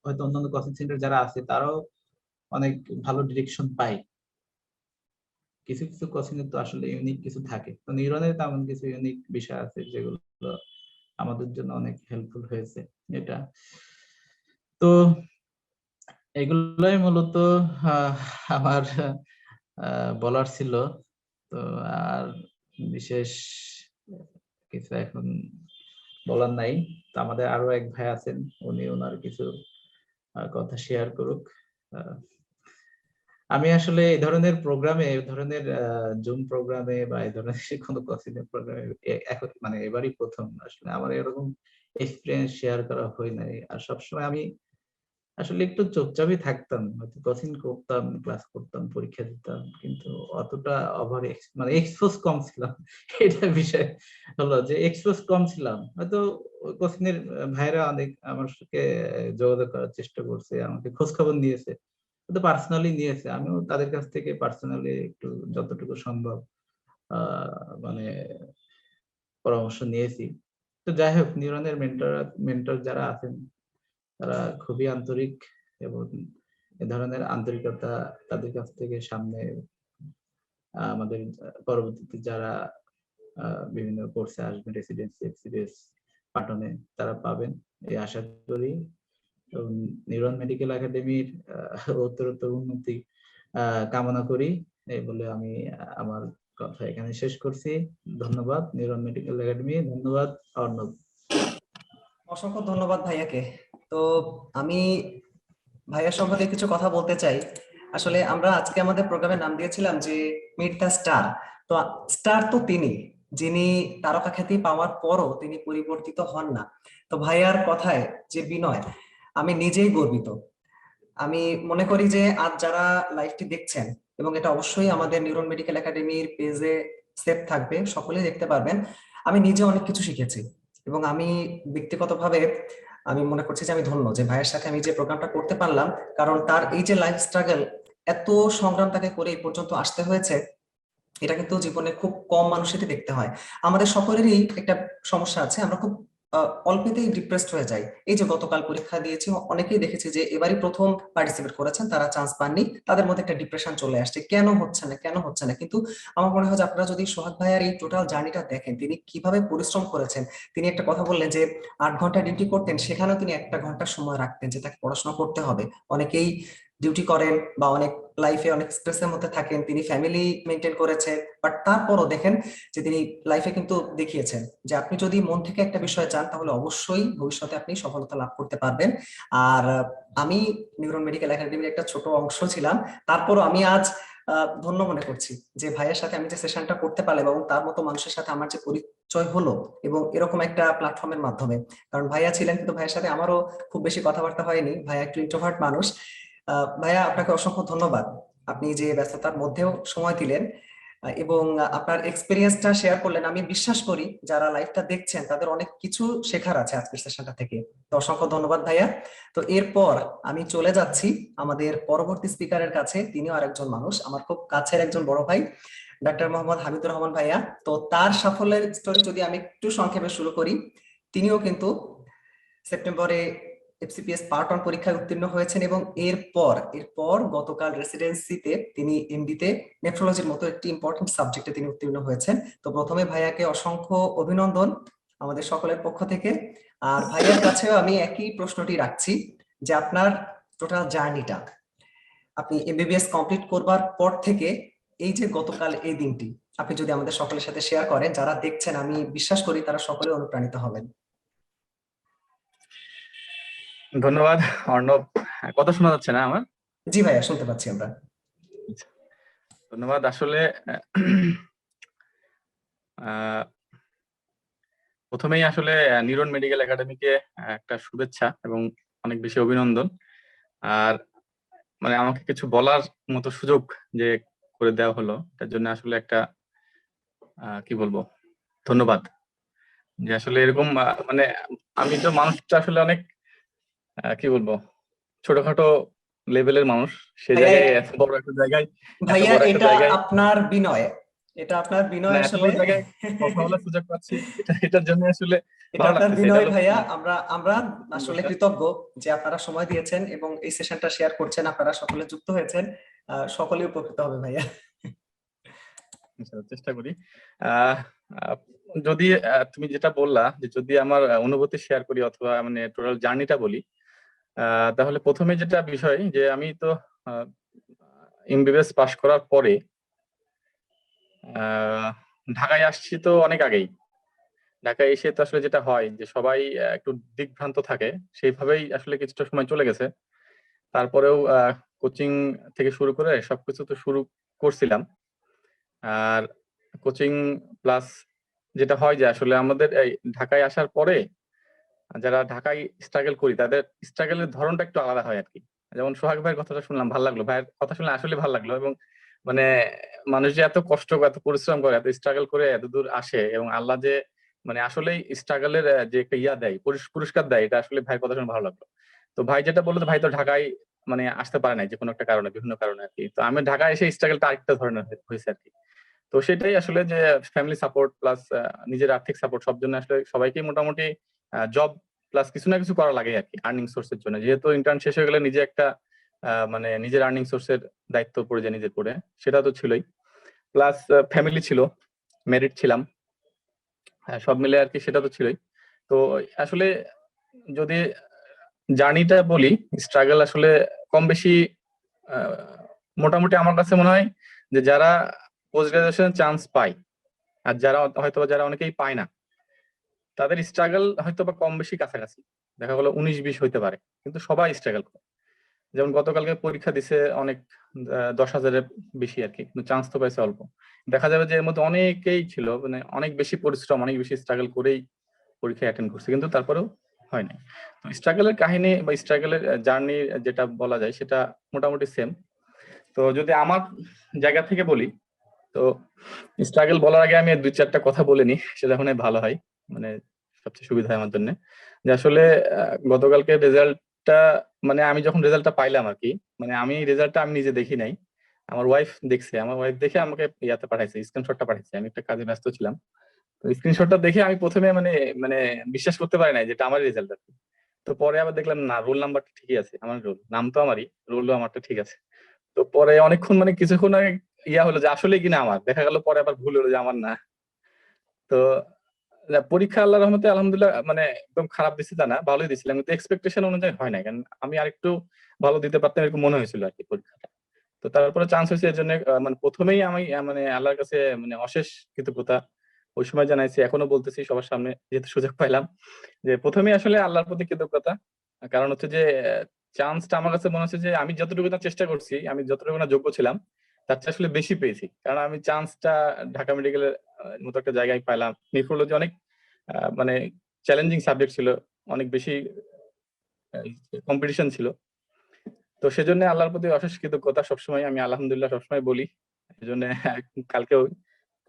হয়তো অন্যান্য কোচিং সেন্টার যারা আছে তারাও অনেক ভালো ডিরেকশন পায়। কিছু কিছু কোচিং এ তো আসলে ইউনিক কিছু থাকে, তো নিউরনের তেমন কিছু ইউনিক বিষয় আছে যেগুলো আমাদের জন্য অনেক হেল্পফুল হয়েছে এটা। তো এগুলোই মূলত আমার বলার ছিল। তো আর বিশেষ কিছু এখন বলার নাই। তো আমাদের আরো এক ভাই আছেন, উনি ওনার কিছু কথা শেয়ার করুক। আমি আসলে এই ধরনের প্রোগ্রামে, এই ধরনের জুম প্রোগ্রামে বা এই ধরনের কোনো কোচিং প্রোগ্রামে এখন মানে এবারই প্রথম আসলে আমার এরকম এক্সপেরিয়েন্স শেয়ার করা হয় নাই। আর সবসময় আমি আসলে একটু চুপচাপই থাকতাম, হয়তো কোচিং করতাম, ক্লাস করতাম, পরীক্ষা দিতাম, কিন্তু অতটা ওভার মানে এক্সপোজ কম ছিলাম। এটা বিষয় হলো যে এক্সপোজ কম ছিলাম, হয়তো কোচিং এর ভাইরা অনেক আমার সাথে যোগাযোগ করার চেষ্টা করছে, আমাকে খোঁজ খবর নিয়েছে, তো পার্সোনালি নিয়েছে, আমিও তাদের কাছ থেকে পার্সোনালি একটু যতটুকু সম্ভব মানে পরামর্শ নিয়েছি। তো যাই হোক, নিউরনের মেন্টর যারা আছেন তারা খুবই আন্তরিক এবং এ ধরনের আন্তরিকতা তাদের কাছ থেকে সামনে আমাদের পরবর্তীতে যারা বিভিন্ন কোর্সে আসবেন, রেসিডেন্সি, এফসিডিএস, পাটনে, তারা পাবেন এই আশা করি। এবং নিউরন মেডিকেল একাডেমির উত্তরোত্তর উন্নতি কামনা করি। এই বলে আমি আমার কথা এখানে শেষ করছি। ধন্যবাদ নিউরন মেডিকেল একাডেমি, ধন্যবাদ অর্ণব। অসংখ্য ধন্যবাদ ভাইয়াকে। তো আমি ভাইয়ার সম্পর্কে কিছু কথা বলতে চাই। আসলে আমরা আজকে আমাদের প্রোগ্রামের নাম দিয়েছিলাম যে মিট দ্য স্টার। তো স্টার তো তিনি, যিনি তারকা খ্যাতি পাওয়ার পরও তিনি পরিবর্তিত হন না। তো ভাইয়ার কথায় যে বিনয়, আমি নিজেই গর্বিত। আমি মনে করি যে আজ যারা লাইভটি দেখছেন, এবং এটা অবশ্যই আমাদের নিউরন মেডিকেল একাডেমির পেজে সেভ থাকবে, সকলেই দেখতে পারবেন, আমি নিজে অনেক কিছু শিখেছি। এবং আমি ব্যক্তিগতভাবে আমি মনে করছি যে আমি ধন্য যে ভাইয়ের সাথে আমি যে প্রোগ্রামটা করতে পারলাম, কারণ তার এই যে লাইফ স্ট্রাগল, এত সংগ্রাম তাকে করে এই পর্যন্ত আসতে হয়েছে, এটা কিন্তু জীবনে খুব কম মানুষেরই দেখতে হয়। আমাদের সকলেরই একটা সমস্যা আছে, আমরা খুব অল্পেতেই ডিপ্রেসড হয়ে যাই। এই যে গতকাল পরীক্ষা দিয়েছি, অনেকেই দেখেছি যে এবারই প্রথম পার্টিসিপেট করেছেন, তারা চান্স পাননি, তাদের মধ্যে একটা ডিপ্রেশন চলে আসছে, কেন হচ্ছে না কেন হচ্ছে না। কিন্তু আমার মনে হয় যে আপনারা যদি সোহাগ ভাইয়ার এই টোটাল জার্নিটা দেখেন, তিনি কিভাবে পরিশ্রম করেছেন। তিনি একটা কথা বললেন যে 8 ঘন্টা ডিউটি করতেন, সেখানেও তিনি 1 ঘন্টা সময় রাখতেন যে তাকে পড়াশোনা করতে হবে। অনেকেই ডিউটি করেন বা অনেক লাইফে অনেক স্ট্রেসের মধ্যে থাকেন, তিনি ফ্যামিলি মেনটেন করেছেন, বাট তারপরও দেখেন যে তিনি লাইফে কিন্তু দেখিয়েছেন যে আপনি যদি মন থেকে একটা বিষয় চান তাহলে অবশ্যই ভবিষ্যতে আপনি সফলতা লাভ করতে পারবেন। আর আমি নিউরন মেডিকেল একাডেমির একটা ছোট অংশ ছিলাম, তারপরও আমি আজ ধন্য মনে করছি যে ভাইয়ের সাথে আমি যে সেশনটা করতে পারলাম এবং তার মতো মানুষের সাথে আমার যে পরিচয় হলো, এবং এরকম একটা প্ল্যাটফর্মের মাধ্যমে। কারণ ভাইয়া ছিলেন, কিন্তু ভাইয়ের সাথে আমারও খুব বেশি কথাবার্তা হয়নি, ভাইয়া একটু ইন্ট্রোভার্ট মানুষ। ভাইয়া আপনাকে অসংখ্য ধন্যবাদ, আপনি যে ব্যস্ততার মধ্যেও সময় দিলেন এবং আপনার এক্সপিরিয়েন্সটা শেয়ার করলেন। আমি বিশ্বাস করি যারা লাইভটা দেখছেন তাদের অনেক কিছু শেখার আছে আজকের সেশনটা থেকে। তো অসংখ্য ধন্যবাদ ভাইয়া। তো এরপর আমি চলে যাচ্ছি আমাদের পরবর্তী স্পিকারের কাছে, তিনিও আরেকজন মানুষ, আমার খুব কাছের একজন বড় ভাই, ডাক্তার মোহাম্মদ হামিদুর রহমান ভাইয়া। তো তার সাফল্যের স্টোরি যদি আমি একটু সংক্ষেপে শুরু করি, তিনিও কিন্তু সেপ্টেম্বরে এফসিপিএস পার্ট 1 পরীক্ষায় উত্তীর্ণ হয়েছেন এবং এরপর গতকাল রেসিডেন্সিতে তিনি এমডিতে নেফ্রোলজির মতো একটি ইম্পর্টেন্ট সাবজেক্টে তিনি উত্তীর্ণ হয়েছেন। তো প্রথমে ভাইয়াকে অসংখ্য অভিনন্দন আমাদের সকলের পক্ষ থেকে। আর ভাইয়ার কাছেও আমি একই প্রশ্নটি রাখছি যে আপনার টোটাল জার্নিটা, আপনি এমবিবিএস কমপ্লিট করবার পর থেকে এই যে গতকাল এই দিনটি, আপনি যদি আমাদের সকলের সাথে শেয়ার করেন, যারা দেখছেন আমি বিশ্বাস করি তারা সকলে অনুপ্রাণিত হবেন। ধন্যবাদ অর্ণব। কথা শোনা যাচ্ছে না আমার? জি ভাইয়া, শুনতে পাচ্ছি আমরা। ধন্যবাদ। আসলে প্রথমেই আসলে নিউরন মেডিকেল একাডেমিকে একটা শুভেচ্ছা এবং অনেক বেশি অভিনন্দন। আর মানে আমাকে কিছু বলার মতো সুযোগ যে করে দেওয়া হলো, তার জন্য আসলে একটা কি বলবো, ধন্যবাদ। যে আসলে এরকম মানে আমি তো মানুষটা আসলে অনেক কি বলবো, ছোটখাটো লেভেলের মানুষ, সে ভাইয়া জায়গায় এত বড় একটা জায়গায়, এত ভাইয়া বড় একটা এটা জায়গায় আপনার বিনয়, এটা আপনার মানে বিনয় এত আসলে। বড় জায়গায় কথা বলার সুযোগ পাচ্ছি, এটার জন্য আসলে এটা ভালো আপনার লাগতেছে। এটা বিনয় হলো ভাইয়া, আমরা আমরা আসলে ব্যাপারটা। কৃতজ্ঞ যে আপনারা সময় দিয়েছেন এবং এই সেশনটা শেয়ার করছেন, আপনারা সকলে যুক্ত হয়েছেন। সকলে উপকৃত হবে ভাইয়া। ইনশাআল্লাহ চেষ্টা করি। আহ আহ, যদি তুমি যেটা বললা যে যদি আমার অনুভূতি শেয়ার করি অথবা মানে টোটাল জার্নিটা বলি, তাহলে প্রথমে যেটা বিষয় যে আমি তো এমবিবিএস পাশ করার পরে আহ, ঢাকায় আসছি তো অনেক আগেই। ঢাকায় এসে তো আসলে যেটা হয় যে সবাই একটু দিকভ্রান্ত থাকে, সেইভাবেই আসলে কিছুটা সময় চলে গেছে। তারপরেও কোচিং থেকে শুরু করে সবকিছু তো শুরু করছিলাম। আর কোচিং প্লাস যেটা হয় যে আসলে আমাদের এই ঢাকায় আসার পরে যারা ঢাকায় স্ট্রাগল করি তাদের স্ট্রাগলের ধরনটা একটু আলাদা হয় আর কি। যেমন সোহাগ ভাইয়ের কথাটা শুনলাম, ভালো লাগলো, ভাইয়ের কথা শুনলে আসলে ভালো লাগলো। এবং মানে মানুষ যে এত কষ্ট করে, এত পরিশ্রম করে, এত স্ট্রাগল করে এত দূর আসে, এবং আল্লাহ যে মানে আসলেই স্ট্রাগলের যে একটা ইয়া দেয়, পুরস্কার দেয়, এটা আসলে ভাইয়ের কথা শুনে ভালো লাগলো। তো ভাই যেটা বললো, ভাই তো ঢাকায় মানে আসতে পারে নাই যে কোনো একটা কারণে, বিভিন্ন কারণে আর কি। তো আমি ঢাকায় এসে স্ট্রাগলটা আরেকটা ধরনের হয়েছে আর কি। তো সেটাই আসলে যে ফ্যামিলি সাপোর্ট প্লাস নিজের আর্থিক সাপোর্ট, সব জন্য আসলে সবাইকে মোটামুটি জব প্লাস কিছু না কিছু করা লাগে আর কি আর্নিং সোর্সের জন্য। যেহেতু ইন্টার্ন শেষ হয়ে গেলে নিজে একটা মানে নিজের আর্নিং সোর্সের দায়িত্ব পড়ে যায় নিজের পড়ে, সেটা তো ছিলই। প্লাস ফ্যামিলি ছিল, ম্যারিড ছিলাম, সব মিলে আর কি, সেটা তো ছিলই। তো আসলে যদি জার্নিটা বলি, স্ট্রাগল আসলে কম বেশি মোটামুটি আমার কাছে মনে হয় যে যারা পোস্ট গ্রাজুয়েশন চান্স পায় আর যারা হয়তো যারা অনেকেই পায় না, তাদের স্ট্রাগল হয়তো বা কম বেশি কাছাকাছি, দেখা গেলো 19-20 হইতে পারে, কিন্তু সবাই স্ট্রাগল করে। যেমন গতকালকে পরীক্ষা দিছে অনেক 10,000-এর বেশি আর কি, কিন্তু চান্স তো পাইছে অল্প। দেখা যাবে যে এর মধ্যে অনেকেই ছিল মানে অনেক বেশি পরিশ্রম, অনেক বেশি স্ট্রাগল করেই পরীক্ষা অ্যাটেন্ড করছে, কিন্তু তারপরেও হয় নাই। তো স্ট্রাগলের কাহিনী বা স্ট্রাগলের জার্নি যেটা বলা যায় সেটা মোটামুটি সেম। তো যদি আমার জায়গা থেকে বলি, তো স্ট্রাগল বলার আগে আমি 2-4টা কথা বলে নি, সেটা মনে হয় ভালো হয়, মানে সবচেয়ে সুবিধা হয় আমার জন্য। যে আসলে গতকালকে রেজাল্টটা, মানে আমি যখন রেজাল্টটা পাইলাম আর কি, মানে আমি রেজাল্টটা আমি নিজে দেখি নাই, আমার ওয়াইফ দেখছে, আমার ওয়াইফ দেখে আমাকে ইয়াতে পাঠাইছে, স্ক্রিনশটটা পাঠাইছে। আমি একটা কাজে ব্যস্ত ছিলাম, তো স্ক্রিনশটটা দেখে আমি প্রথমে মানে মানে বিশ্বাস করতে পারি নাই যেটা আমার রেজাল্ট আর কি। তো পরে আবার দেখলাম না, রোল নাম্বারটা ঠিকই আছে, আমার রোল, নাম তো আমারই, রোলও আমারটা ঠিক আছে। তো পরে অনেকক্ষণ মানে কিছুক্ষণ আগে ইয়া হলো যে আসলে কিনা আমার, দেখা গেল পরে আবার ভুল হলো যে আমার না। তো পরীক্ষা আল্লাহর রহমতে আলহামদুলিল্লাহ মানে একদম খারাপ দিছি তা না, ভালোই দিছিলাম, কিন্তু এক্সপেকটেশন অনুযায়ী হয় না, কারণ আমি আরেকটু ভালো দিতে পারতাম এরকম মনে হয়েছিল আর কি পরীক্ষাটা। তো তারপরে চান্স হয়েছে, এর জন্য মানে প্রথমেই আমি মানে আল্লাহর কাছে মানে অশেষ কৃতজ্ঞতা ওই সময় জানাইছি, এখনো বলতেছি সবার সামনে যেহেতু সুযোগ পাইলাম, যে প্রথমেই আসলে আল্লাহর প্রতি কৃতজ্ঞতা। কারণ হচ্ছে যে চান্সটা আমার কাছে মনে হচ্ছে যে আমি যতটুকু না চেষ্টা করছি, আমি যতটুকু না যোগ্য ছিলাম, তার চেয়ে আসলে বেশি পেয়েছি। কারণ আমি চান্সটা ঢাকা মেডিকেলের মতো একটা জায়গায় পাইলাম। নেফ্রোলজি অনেক মানে চ্যালেঞ্জিং সাবজেক্ট ছিল, অনেক বেশি কম্পিটিশন ছিল। তো সেজন্য আল্লাহর প্রতি অশেষ কৃতজ্ঞতা সবসময়, আমি আলহামদুলিল্লাহ সবসময় বলি। এজন্য কালকেও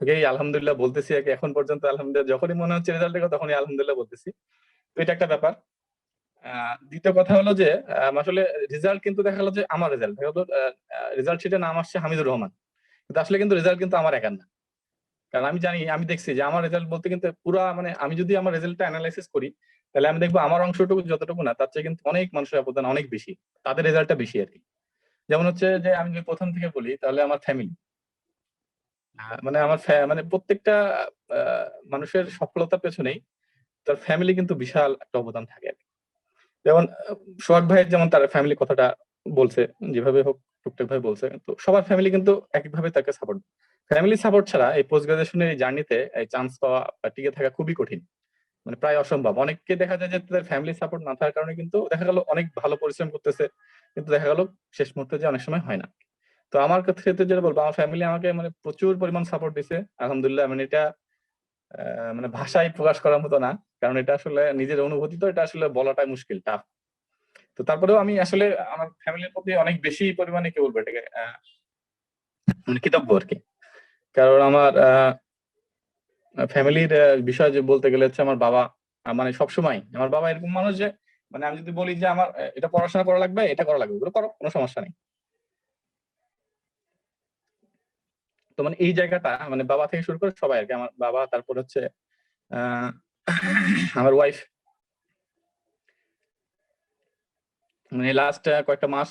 থেকেই আলহামদুলিল্লাহ বলতেছি আর কি, এখন পর্যন্ত আলহামদুলিল্লাহ, যখনই মনে হচ্ছে রেজাল্টের কথা তখনই আলহামদুলিল্লাহ বলতেছি। তো এটা একটা ব্যাপার। দ্বিতীয় কথা হলো যে আসলে রেজাল্ট কিন্তু দেখা গেলো যে আমার রেজাল্ট দেখা গেলো, রেজাল্ট শিটে নাম আসছে হামিদুর রহমান, কিন্তু আসলে কিন্তু রেজাল্ট কিন্তু আমার একার না। কারণ আমি জানি, আমি দেখছি যে আমার রেজাল্ট বলতে কিন্তু পুরা মানে আমি যদি আমার রেজাল্টটা অ্যানালাইসিস করি, তাহলে আমি দেখবো আমার অংশটুকু যতটুকু না, তার চেয়ে কিন্তু অনেক মানুষের অবদান অনেক বেশি, তাদের রেজাল্টটা বেশি আর কি। যেমন হচ্ছে যে আমি যদি প্রথম থেকে বলি, তাহলে আমার ফ্যামিলি, মানে আমার মানে প্রত্যেকটা মানুষের সফলতার পেছনেই তার ফ্যামিলি কিন্তু বিশাল একটা অবদান থাকে আর কি। যেমন সোহাগ ভাইয়ের যেমন তার ফ্যামিলি কথাটা বলছে, যেভাবে হোক টুকটাক ভাবে বলছে, তো সবার ফ্যামিলি কিন্তু একইভাবে তাকে সাপোর্ট। ফ্যামিলি সাপোর্ট ছাড়া এই পোস্ট গ্রাজুয়েশনের এই জার্নিতে এই চান্স পাওয়া বা টিকে থাকা খুবই কঠিন, মানে প্রায় অসম্ভব। অনেককে দেখা যায় যে তাদের ফ্যামিলি সাপোর্ট না থাকার কারণে কিন্তু দেখা গেল অনেক ভালো পরিশ্রম করতেছে, কিন্তু দেখা গেল শেষ মুহূর্তে যে অনেক সময় হয় না। তো আমার ক্ষেত্রে যেটা বলবো, আমার ফ্যামিলি আমাকে মানে প্রচুর পরিমাণ সাপোর্ট দিছে আলহামদুলিল্লাহ। মানে এটা মানে ভাষায় প্রকাশ করার মতো না, কারণ এটা আসলে নিজের অনুভূতি, তো এটা আসলে বলাটাই মুশকিল, টাফ। তো তারপরেও আমি আসলে আমার ফ্যামিলির প্রতি অনেক বেশি পরিমাণে কি বলবো এটাকে মানে কৃতজ্ঞ আর কি। কারণ আমার ফ্যামিলির বিষয় যে বলতে গেলে হচ্ছে আমার বাবা, মানে সবসময় আমার বাবা এরকম মানুষ যে মানে আমি যদি বলি যে আমার এটা পড়াশোনা করা লাগবে, এটা করা লাগবে, ওগুলো করো, কোনো সমস্যা নেই। তো মানে এই জায়গাটা মানে বাবা থেকে শুরু করে সবাই আর কি, আমার বাবা, তারপর হচ্ছে আহ আমার ওয়াইফ, মানে লাস্ট কয়েকটা মাস,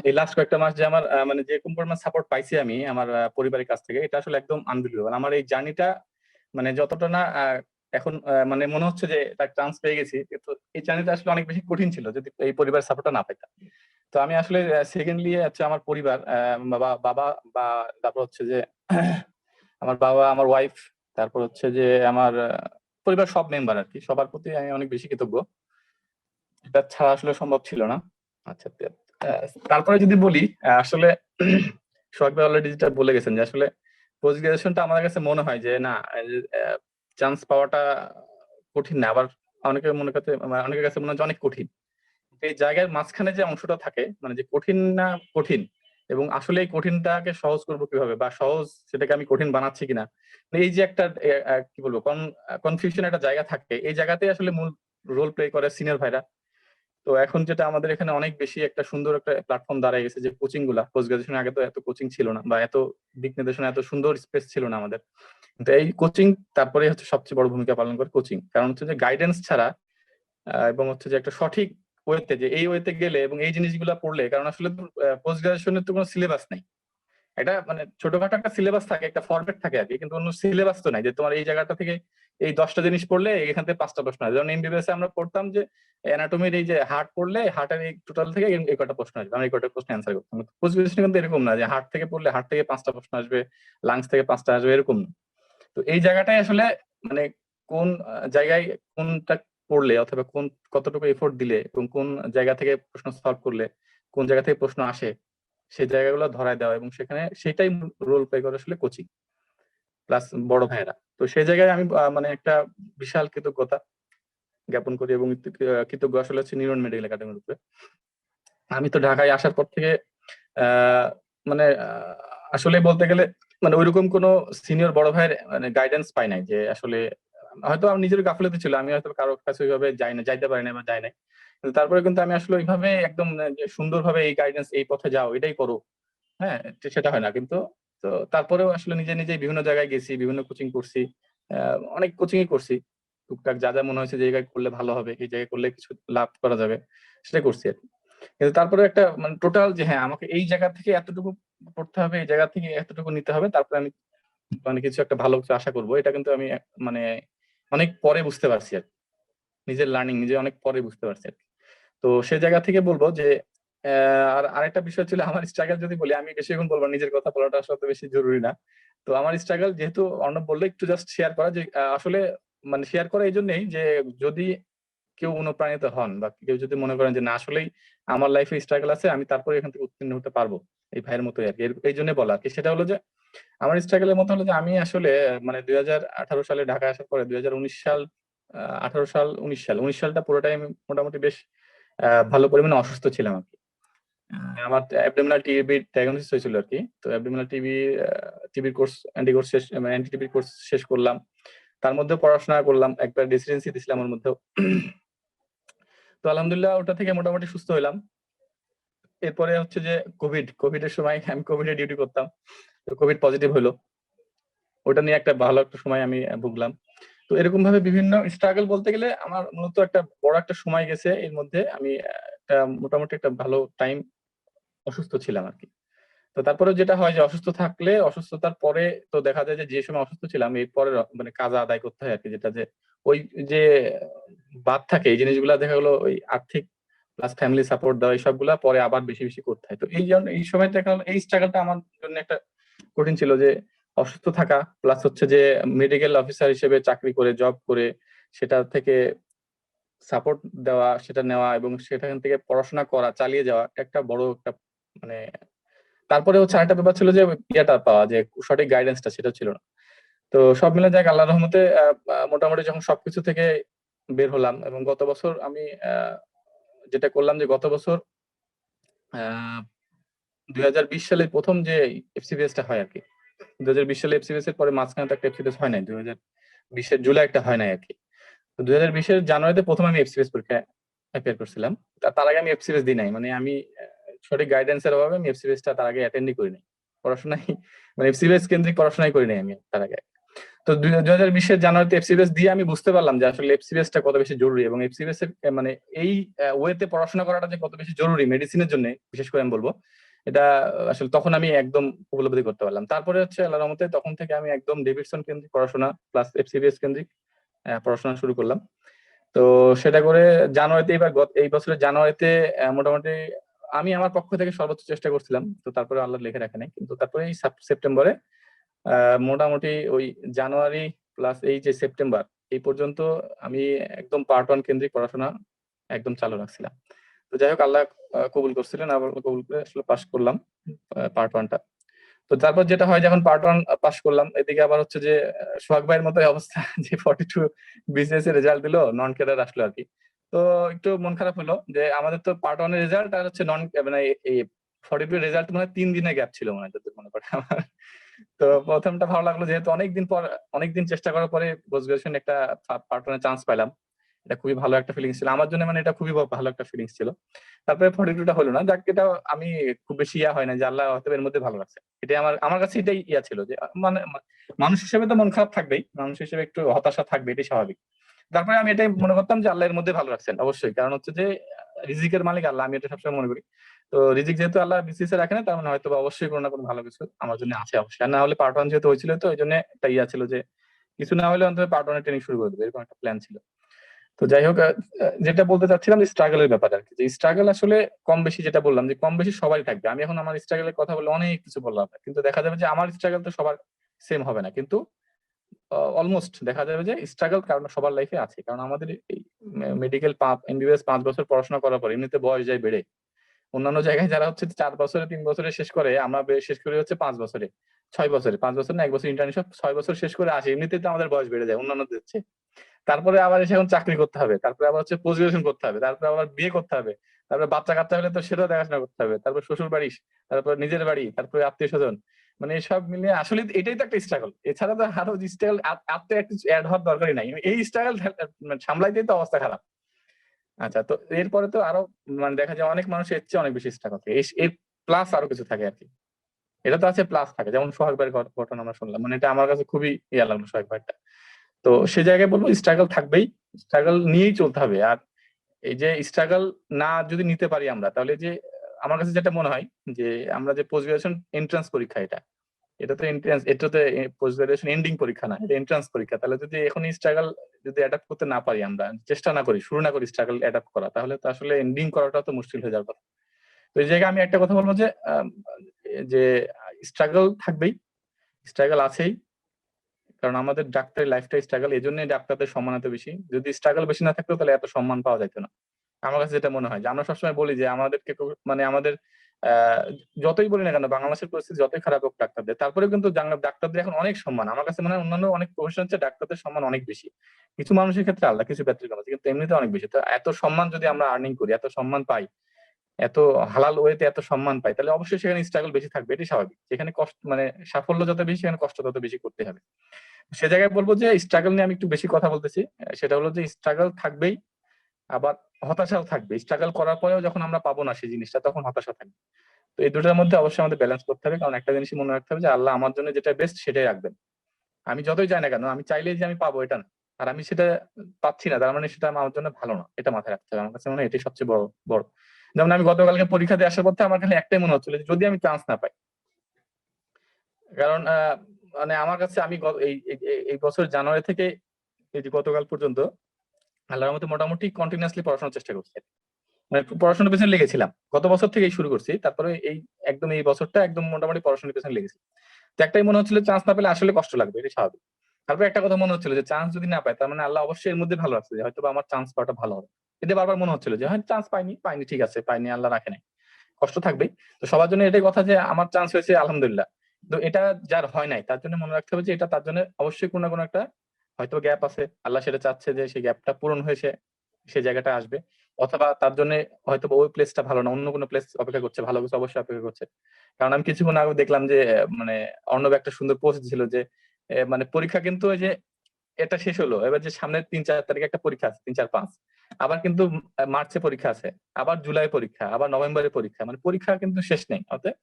এই লাস্ট কয়েকটা মাস যে আমার মানে যে কোন পরিমাণ সাপোর্ট পাইছি আমি আমার পরিবারের কাছ থেকে, এটা আসলে একদম আনবিলিভেবল। আমার এই জার্নিটা মানে যতটা না এখন মানে মনে হচ্ছে যে তার চান্স পেয়ে গেছি, কিন্তু এই জার্নিটা আসলে অনেক বেশি কঠিন ছিল যদি এই পরিবার সাপোর্টটা না পাইতাম। তো আমি আসলে সেকেন্ডলি হচ্ছে আমার পরিবার, বাবা বাবা বা তারপর হচ্ছে যে আমার বাবা, আমার ওয়াইফ, তারপর হচ্ছে যে আমার পরিবার সব মেম্বার আর কি, সবার প্রতি আমি অনেক বেশি কৃতজ্ঞ। এটা ছাড়া আসলে সম্ভব ছিল না। আচ্ছা, তারপরে যদি বলি আসলে সোহাগ ভাই অলরেডি যেটা বলে গেছেন যে আসলে পোস্ট গ্রাজুয়েশনটা আমাদের কাছে মনে হয় যে না, চান্স পাওয়াটা কঠিন না, আবার অনেকের কাছে মনে হয় যে অনেক কঠিন। এই জায়গার মাঝখানে যে অংশটা থাকে, মানে যে কঠিন না কঠিন, এবং আসলে এই কঠিনটাকে সহজ করবো কিভাবে, বা সহজ সেটাকে আমি কঠিন বানাচ্ছি কিনা, এই যে একটা কি বলবো কনফিউশন একটা জায়গা থাকে, এই জায়গাতেই আসলে মূল রোল প্লে করে সিনিয়র ভাইরা। তো এখন যেটা আমাদের এখানে অনেক বেশি একটা সুন্দর একটা প্ল্যাটফর্ম দাঁড়ায় গেছে, যে কোচিং গুলা, পোস্ট গ্রাজুয়েশন আগে তো এত কোচিং ছিল না, বা এত দিক নির্দেশনা, এত সুন্দর স্পেস ছিল না আমাদের। কিন্তু এই কোচিং তারপরে হচ্ছে সবচেয়ে বড় ভূমিকা পালন করে কোচিং, কারণ হচ্ছে যে গাইডেন্স ছাড়া এবং হচ্ছে যে একটা সঠিক ওয়েতে, যে এই ওয়েতে গেলে এবং এই জিনিসগুলো পড়লে, কারণ আসলে পোস্ট গ্রাজুয়েশনের তো কোনো সিলেবাস নাই, এটা মানে ছোটখাটো একটা সিলেবাস থাকে, একটা ফরম্যাট থাকে আর কি, কিন্তু অন্য সিলেবাস তো নাই যে তোমার এই জায়গাটা থেকে এই 10টা জিনিস পড়লে এখান থেকে 5টা প্রশ্ন আসবে। যেমন এমবিবিএস আমরা পড়তাম যে অ্যানাটমির এই যে হার্ট পড়লে হার্টের এই টোটাল থেকে এই কটা প্রশ্ন আসবে, আমরা এই কটা প্রশ্ন অ্যান্সার করতাম। পোস্ট গ্রাজুয়েশন কিন্তু এরকম না যে হার্ট থেকে পড়লে হার্ট থেকে 5টা প্রশ্ন আসবে, লাংস থেকে 5টা আসবে, এরকম না। তো এই জায়গাটাই আসলে মানে কোন জায়গায় কোনটা পড়লে অথবা কোন কতটুকু এফোর্ট দিলে এবং কোন জায়গা থেকে প্রশ্ন সলভ করলে কোন জায়গা থেকে প্রশ্ন আসে, সেই জায়গাগুলো ধরায় দেওয়া, এবং সেখানে সেটাই রোল প্লে করে আসলে কোচিং প্লাস বড় ভাইয়েরা। তো সেই জায়গায় আমি মানে একটা বিশাল কৃতজ্ঞতা জ্ঞাপন করি, এবং কৃতজ্ঞ আসলে হচ্ছে নিউরন মেডিকেল একাডেমির উপরে। আমি তো ঢাকায় আসার পর থেকে মানে আসলে বলতে গেলে মানে ওইরকম কোনো সিনিয়র বড় ভাইয়ের মানে গাইডেন্স পাই নাই, যে আসলে হয়তো আমার নিজের গাফিলতি ছিল, আমি হয়তো কারো কাছে ওইভাবে যাইতে পারি না বা যাই নাই, কিন্তু তারপরে কিন্তু আমি আসলে ওইভাবে একদম যে সুন্দরভাবে এই গাইডেন্স, এই পথে যাও, এটাই করো, হ্যাঁ, সেটা হয় না কিন্তু। তো তারপরেও আসলে নিজে নিজেই বিভিন্ন জায়গায় গেছি, বিভিন্ন কোচিং করছি, অনেক কোচিংই করছি, টুকটাক যা যা মনে হয়েছে যে এই জায়গায় করলে ভালো হবে, এই জায়গায় করলে কিছু লাভ করা যাবে, সেটাই করছি আর কি। কিন্তু তারপরে একটা মানে টোটাল যে হ্যাঁ আমাকে এই জায়গা থেকে এতটুকু পড়তে হবে, এই জায়গা থেকে এতটুকু নিতে হবে, তারপরে আমি মানে কিছু একটা ভালো কিছু আশা করবো, এটা কিন্তু আমি মানে অনেক পরে বুঝতে পারছি আর কি। নিজের লার্নিং নিজে অনেক পরে বুঝতে পারছি আর কি। তো সে জায়গা থেকে বলবো যে আর আরেকটা বিষয় ছিল আমার স্ট্রাগল, যদি বলি আমি বেশিক্ষণ বলবো, নিজের কথা বলাটা আসলে বেশি জরুরি না। তো আমার স্ট্রাগল যেহেতু অর্ণব বললে, একটু জাস্ট শেয়ার করা যে আসলে মানে শেয়ার করা এই জন্যই যে যদি কেউ অনুপ্রাণিত হন বা কেউ যদি মনে করেন যে না আসলেই আমার লাইফে স্ট্রাগল আছে, আমি তারপরে এখান থেকে উত্তীর্ণ হতে পারবো, এই ভাইয়ের মতোই আর কি, এই জন্য বলা আর কি। সেটা হলো যে আমার স্ট্রাগলের মতো হলো যে আমি আসলে মানে 2018 সালে ঢাকা আসার পরে 2019 সাল 18 সাল 19 সালটা পুরোটাই আমি মোটামুটি বেশ ভালো পরিমাণে অসুস্থ ছিলাম আর কি। আমার অ্যাবডোমিনাল টিবি ডায়াগনোসিস হয়েছিল আর কি। তো অ্যাবডোমিনাল টিবির কোর্স, অ্যান্টি কোর্স শেষ, মানে অ্যান্টি টিবির কোর্স শেষ করলাম। তার মধ্যে পড়াশোনা করলাম, একবার রেসিডেন্সি দিছিলাম ওর মধ্যেও। তো আলহামদুলিল্লাহ ওটা থেকে মোটামুটি সুস্থ হইলাম। এরপরে হচ্ছে যে কোভিড এর সময় আমি কোভিডে ডিউটি করতাম, তো কোভিড পজিটিভ হলো। ওটা নিয়ে একটা ভালো একটা সময় আমি ভুগলাম। তো এরকম ভাবে বিভিন্ন স্ট্রাগল বলতে গেলে আমার মূলত একটা বড় একটা সময় গেছে এর মধ্যে। আমি মোটামুটি একটা ভালো টাইম অসুস্থ ছিলাম আর কি। তো তারপরে যেটা হয় যে অসুস্থ থাকলে, অসুস্থতার পরে তো দেখা যায় যে যে সময় অসুস্থ ছিলাম এরপরে মানে কাজ আদায় করতে হয় আর কি, যেটা যে ওই যে বাদ থাকে এই জিনিসগুলা দেখা গেলো ওই আর্থিক প্লাস ফ্যামিলি সাপোর্ট দেওয়া, এই সবগুলা পরে আবার বেশি বেশি করতে হয়। তো এই জন্য এই সময়টা এই স্ট্রাগলটা আমার জন্য একটা কঠিন ছিল, যে অসুস্থ থাকা প্লাস হচ্ছে যে মেডিকেল অফিসার হিসেবে চাকরি করে, জব করে, সেটা থেকে সাপোর্ট দেওয়া, সেটা নেওয়া এবং সেখান থেকে পড়াশোনা করা, চালিয়ে যাওয়া একটা বড় একটা মানে। তারপরে হচ্ছে আরেকটা ব্যাপার ছিল যে ইয়েটা পাওয়া, যে সঠিক গাইডেন্সটা সেটা ছিল না। তো সব মিলে যাক আল্লাহর রহমতে মোটামুটি যখন সবকিছু থেকে বের হলাম, এবং গত বছর আমি যেটা করলাম যে গত বছর 2020 সালে প্রথম যে এফসিপিএস টা হয় আর কি। 2020 সালে এফসিপিএস এর পরে মাঝখানে তো একটা এফসিপিএস হয় নাই, 2020 এর জুলাই একটা হয় নাই আর কি। তো 2020 এর জানুয়ারিতে প্রথম আমি এফসিপিএস পরীক্ষায় অ্যাপিয়ার করছিলাম। তার আগে আমি এফসিপিএস দিই নাই, মানে আমি সঠিক গাইডেন্স এর অভাবে আমি এফসিপিএস টা তার আগে অ্যাটেন্ডই করি নাই। পড়াশোনায় মানে এফসিপিএস কেন্দ্রিক পড়াশোনাই করি নাই আমি তার আগে। তো 2020 এর জানুয়ারিতে এফসিপিএস দিয়ে আমি বুঝতে পারলাম যে আসলে এফসিপিএস টা কত বেশি জরুরি, এবং এফসিপিএস এর মানে এই ওয়েতে পড়াশোনা করাটা যে কত বেশি জরুরি মেডিসিনের জন্য, বিশেষ করে আমি বলবো এটা আসলে তখন আমি একদম উপলব্ধি করতে পারলাম। তারপরে হচ্ছে আল্লাহর রহমতে তখন থেকে আমি একদম ডেভিডসন কেন্দ্রিক পড়াশোনা প্লাস এফসিপিএস কেন্দ্রিক পড়াশোনা শুরু করলাম। তো সেটা করে জানুয়ারিতে, এবার এই বছরের জানুয়ারিতে মোটামুটি আমি আমার পক্ষ থেকে সর্বোচ্চ চেষ্টা করছিলাম। তো তারপরে আল্লাহ লেখে রাখে নাই, কিন্তু তারপরে এই সেপ্টেম্বরে মোটামুটি ওই জানুয়ারি প্লাস এই যে সেপ্টেম্বর এই পর্যন্ত আমি একদম পার্ট 1 কেন্দ্রিক পড়াশোনা একদম চালু রাখছিলাম। তো যাই হোক আল্লাহ কবুল করছিলেন, আবার কবুল করে আসলে পাশ করলাম পার্ট 1টা। তো তারপর যেটা হয়, যখন পার্ট 1 পাস করলাম, এদিকে আবার হচ্ছে যে সোহাগ ভাইয়ের মতো অবস্থা যে 42 বিসিএস এর রেজাল্ট দিলো, নন ক্যাডার আসলো আর কি। তো একটু মন খারাপ হলো যে আমাদের তো পার্ট 1 এর রেজাল্ট আর হচ্ছে মানে এই 42 এর রেজাল্ট মানে 3 দিনের গ্যাপ ছিল মনে হয়, যদি মনে পড়ে আমার। তো প্রথমটা ভালো লাগলো, যেহেতু অনেকদিন চেষ্টা করার পরে পোস্ট গ্রাজুয়েশন একটা পার্ট 1 এর চান্স পাইলাম। এটা খুবই ভালো একটা ফিলিংস ছিল আমার জন্য, মানে এটা খুবই ভালো একটা ফিলিংস ছিল। তারপরে 42টা হলো না, যাক এটা আমি খুব বেশি হয় না, যে আল্লাহ হয়তো এর মধ্যে ভালো রাখছে, এটাই আমার কাছে এটাই ছিল যে মানে মানুষ হিসেবে তো মন খারাপ থাকবেই, মানুষ হিসেবে একটু হতাশা থাকবে, এটাই স্বাভাবিক। তারপরে আমি এটাই মনে করতাম যে আল্লাহ এর মধ্যে ভালো রাখছেন অবশ্যই, কারণ হচ্ছে যে রিজিকের মালিক আল্লাহ, আমি এটা সবসময় মনে করি। তো রিজিক যেহেতু আল্লাহ বিসিএস এ রাখে না, তার মানে হয়তো অবশ্যই কোনো না কোনো ভালো কিছু আমার জন্য আছে অবশ্যই। আর না হলে পার্ট 1 যেহেতু হয়েছিল, তো ওই জন্য একটা ছিল যে কিছু না হলে অন্তত পার্ট 1 এর ট্রেনিং শুরু করে দেবে, এরকম একটা প্ল্যান ছিল। তো যাই হোক যেটা বলতে চাচ্ছিলাম যে স্ট্রাগলের ব্যাপারে আর কি, যে স্ট্রাগল আসলে কম বেশি, যেটা বললাম যে কম বেশি সবারই থাকবে। আমি এখন আমার স্ট্রাগলের কথা বলে অনেক কিছু বললাম, কিন্তু দেখা যাবে যে আমার স্ট্রাগল তো সবার সেম হবে না, কিন্তু অলমোস্ট দেখা যাবে যে স্ট্রাগল কারণ সবার লাইফে আছে। কারণ আমাদের এই মেডিকেল এমবিবিএস 5 বছর পড়াশোনা করার পর এমনিতে বয়স যায় বেড়ে। অন্যান্য জায়গায় যারা হচ্ছে 4 বছরে 3 বছরে শেষ করে, আমরা শেষ করি হচ্ছে 5 বছরে 6 বছরে, 5 বছর না 1 বছর ইন্টার্নশিপ, 6 বছর শেষ করে আসে, এমনিতেই তো আমাদের বয়স বেড়ে যায় অন্যান্য দেশে। তারপরে আবার এসে এখন চাকরি করতে হবে, তারপরে আবার হচ্ছে পোস্ট গ্রাজুয়েশন করতে হবে, তারপরে আবার বিয়ে করতে হবে, তারপরে বাচ্চা কাচ্চা হলে তো সেটাও দেখাশোনা করতে হবে, তারপর শ্বশুর বাড়ি, তারপর নিজের বাড়ি, তারপরে আত্মীয় স্বজন, মানে এসব মিলিয়ে আসলে এটাই তো একটা স্ট্রাগল। এছাড়া তো আরো স্ট্রাগল এত কিছু অ্যাড হওয়ার দরকারই নাই, এই স্ট্রাগল সামলাইতেই তো অবস্থা খারাপ। আচ্ছা, তো এরপরে তো আরো মানে দেখা যায় অনেক মানুষ এর চেয়ে অনেক বেশি স্ট্রাগল থাকে, এর প্লাস আরো কিছু থাকে আর কি। এটা তো আছে প্লাস থাকে, যেমন সোহাগ ভাইয়ের ঘটনা আমরা শুনলাম, মানে এটা আমার কাছে খুবই ইয়া লাগলো সোহাগ ভাইটা। তো সে জায়গায় বলবো স্ট্রাগল থাকবেই, স্ট্রাগল নিয়েই চলতে হবে। আর এই যে স্ট্রাগল না যদি নিতে পারি আমরা, তাহলে যে আমার কাছে যেটা মনে হয় যে আমরা যে পোস্ট গ্রাজুয়েশন এন্ট্রান্স পরীক্ষা, এটা তো এন্ট্রান্স, এটা তো পোস্ট গ্রাজুয়েশন এন্ডিং পরীক্ষা না, এটা এন্ট্রান্স পরীক্ষা। তাহলে যদি এখন স্ট্রাগল যদি অ্যাডাপ্ট করতে না পারি, আমরা চেষ্টা না করি, শুরু না করি স্ট্রাগল অ্যাডাপ্ট করা, তাহলে তো আসলে এন্ডিং করাটা তো মুশকিল হয়ে যাবে। তো এই জায়গায় আমি একটা কথা বলবো যে স্ট্রাগল থাকবেই, স্ট্রাগল আছেই, কারণ আমাদের ডাক্তারের লাইফটাই স্ট্রাগল, এই জন্যই ডাক্তারদের সম্মান এত বেশি। যদি স্ট্রাগল বেশি না থাকতো তাহলে এত সম্মান পাওয়া যেত না। আমার কাছে যেটা মনে হয় যে আমরা সবসময় বলি যে আমাদেরকে মানে আমাদের যতই বলি না কেন, বাংলাদেশের পরিস্থিতি যতই খারাপ হোক ডাক্তারদের, তারপরেও কিন্তু ডাক্তারদের এখন অনেক সম্মান। আমার কাছে মনে হয় অন্যান্য অনেক প্রফেশন হচ্ছে ডাক্তারদের সম্মান অনেক বেশি। কিছু মানুষের ক্ষেত্রে আলাদা, কিছু ব্যতিক্রম আছে, কিন্তু এমনিতে অনেক বেশি। তো এত সম্মান যদি আমরা আর্নিং করি, এত সম্মান পাই, এত হালাল ওয়েতে এত সম্মান পাই, তাহলে অবশ্যই সেখানে স্ট্রাগল বেশি থাকবে, এটাই স্বাভাবিক। যেখানে কষ্ট মানে সাফল্য যত বেশি, সেখানে কষ্ট তত বেশি করতে হবে। সে জায়গায় বলবো যে স্ট্রাগল নিয়ে আমি একটু বেশি কথা বলতেছি, সেটা হলো যে স্ট্রাগল থাকবেই, আবার হতাশাও থাকবে। স্ট্রাগল করার পরেও যখন আমরা পাবো না সেই জিনিসটা, তখন হতাশা থাকবে। তো এই দুটার মধ্যে অবশ্যই আমাদের ব্যালেন্স করতে হবে, কারণ একটা জিনিসই মনে রাখতে হবে যে আল্লাহ আমার জন্য যেটা বেস্ট সেটাই রাখবেন। আমি যতই চাই না কেন, আমি চাইলেই যে আমি পাবো এটা না, আর আমি সেটা পাচ্ছি না তার মানে সেটা আমার জন্য ভালো না, এটা মাথায় রাখতে হবে। আমার কাছে মনে হয় এটাই সবচেয়ে বড় বড় যেমন আমি গতকালকে পরীক্ষা দিয়ে আসার পথে আমার খালি একটাই মনে হচ্ছিল যে যদি আমি চান্স না পাই, কারণ মানে আমার কাছে আমি এই বছর জানুয়ারি থেকে এই যে গতকাল পর্যন্ত আল্লাহর রহমতে মোটামুটি কন্টিনিউয়াসলি পড়াশোনার চেষ্টা করছি। মানে পড়াশোনার পেছনে লেগেছিলাম, গত বছর থেকেই শুরু করছি, তারপরে এই বছরটা একদম মোটামুটি পড়াশোনার পেছনে লেগেছি। তো একটাই মনে হচ্ছিল চান্স না পেলে আসলে কষ্ট লাগবে, এটা স্বাভাবিক। তারপরে একটা কথা মনে হচ্ছিল যে চান্স যদি না পাই, তার মানে আল্লাহ অবশ্যই এর মধ্যে ভালো রাখছে, যে হয়তো আমার চান্স পাওয়াটা ভালো হবে। এটা বারবার মনে হচ্ছিল যে হ্যাঁ চান্স পাইনি পাইনি ঠিক আছে, পাইনি, আল্লাহ রাখে নাই, কষ্ট থাকবেই। তো সবার জন্য এটাই কথা যে আমার চান্স হয়েছে আলহামদুলিল্লাহ। তো এটা যার হয় নাই তার জন্য মনে রাখতে হবে যে এটা তার জন্য অবশ্যই কোনো না কোনো একটা হয়তো গ্যাপ আছে, আল্লাহ সেটা চাচ্ছে যে সেই গ্যাপটা পূরণ হয়েছে, সেই জায়গাটা আসবে। অথবা তার জন্য হয়তো ওই প্লেসটা ভালো না, অন্য কোনো প্লেস অপেক্ষা করছে, ভালো কিছু অবশ্যই অপেক্ষা করছে। কারণ আমি কিছুক্ষণ আগে দেখলাম যে মানে অর্ণব একটা সুন্দর পোস্ট ছিল যে মানে পরীক্ষা কিন্তু ওই যে এটা শেষ হলো, এবার যে সামনের 3-4 তারিখে একটা পরীক্ষা আছে, 3-4-5, আবার কিন্তু মার্চে পরীক্ষা আছে, আবার জুলাই পরীক্ষা, আবার নভেম্বরে পরীক্ষা, মানে পরীক্ষা কিন্তু শেষ নেই। অতএব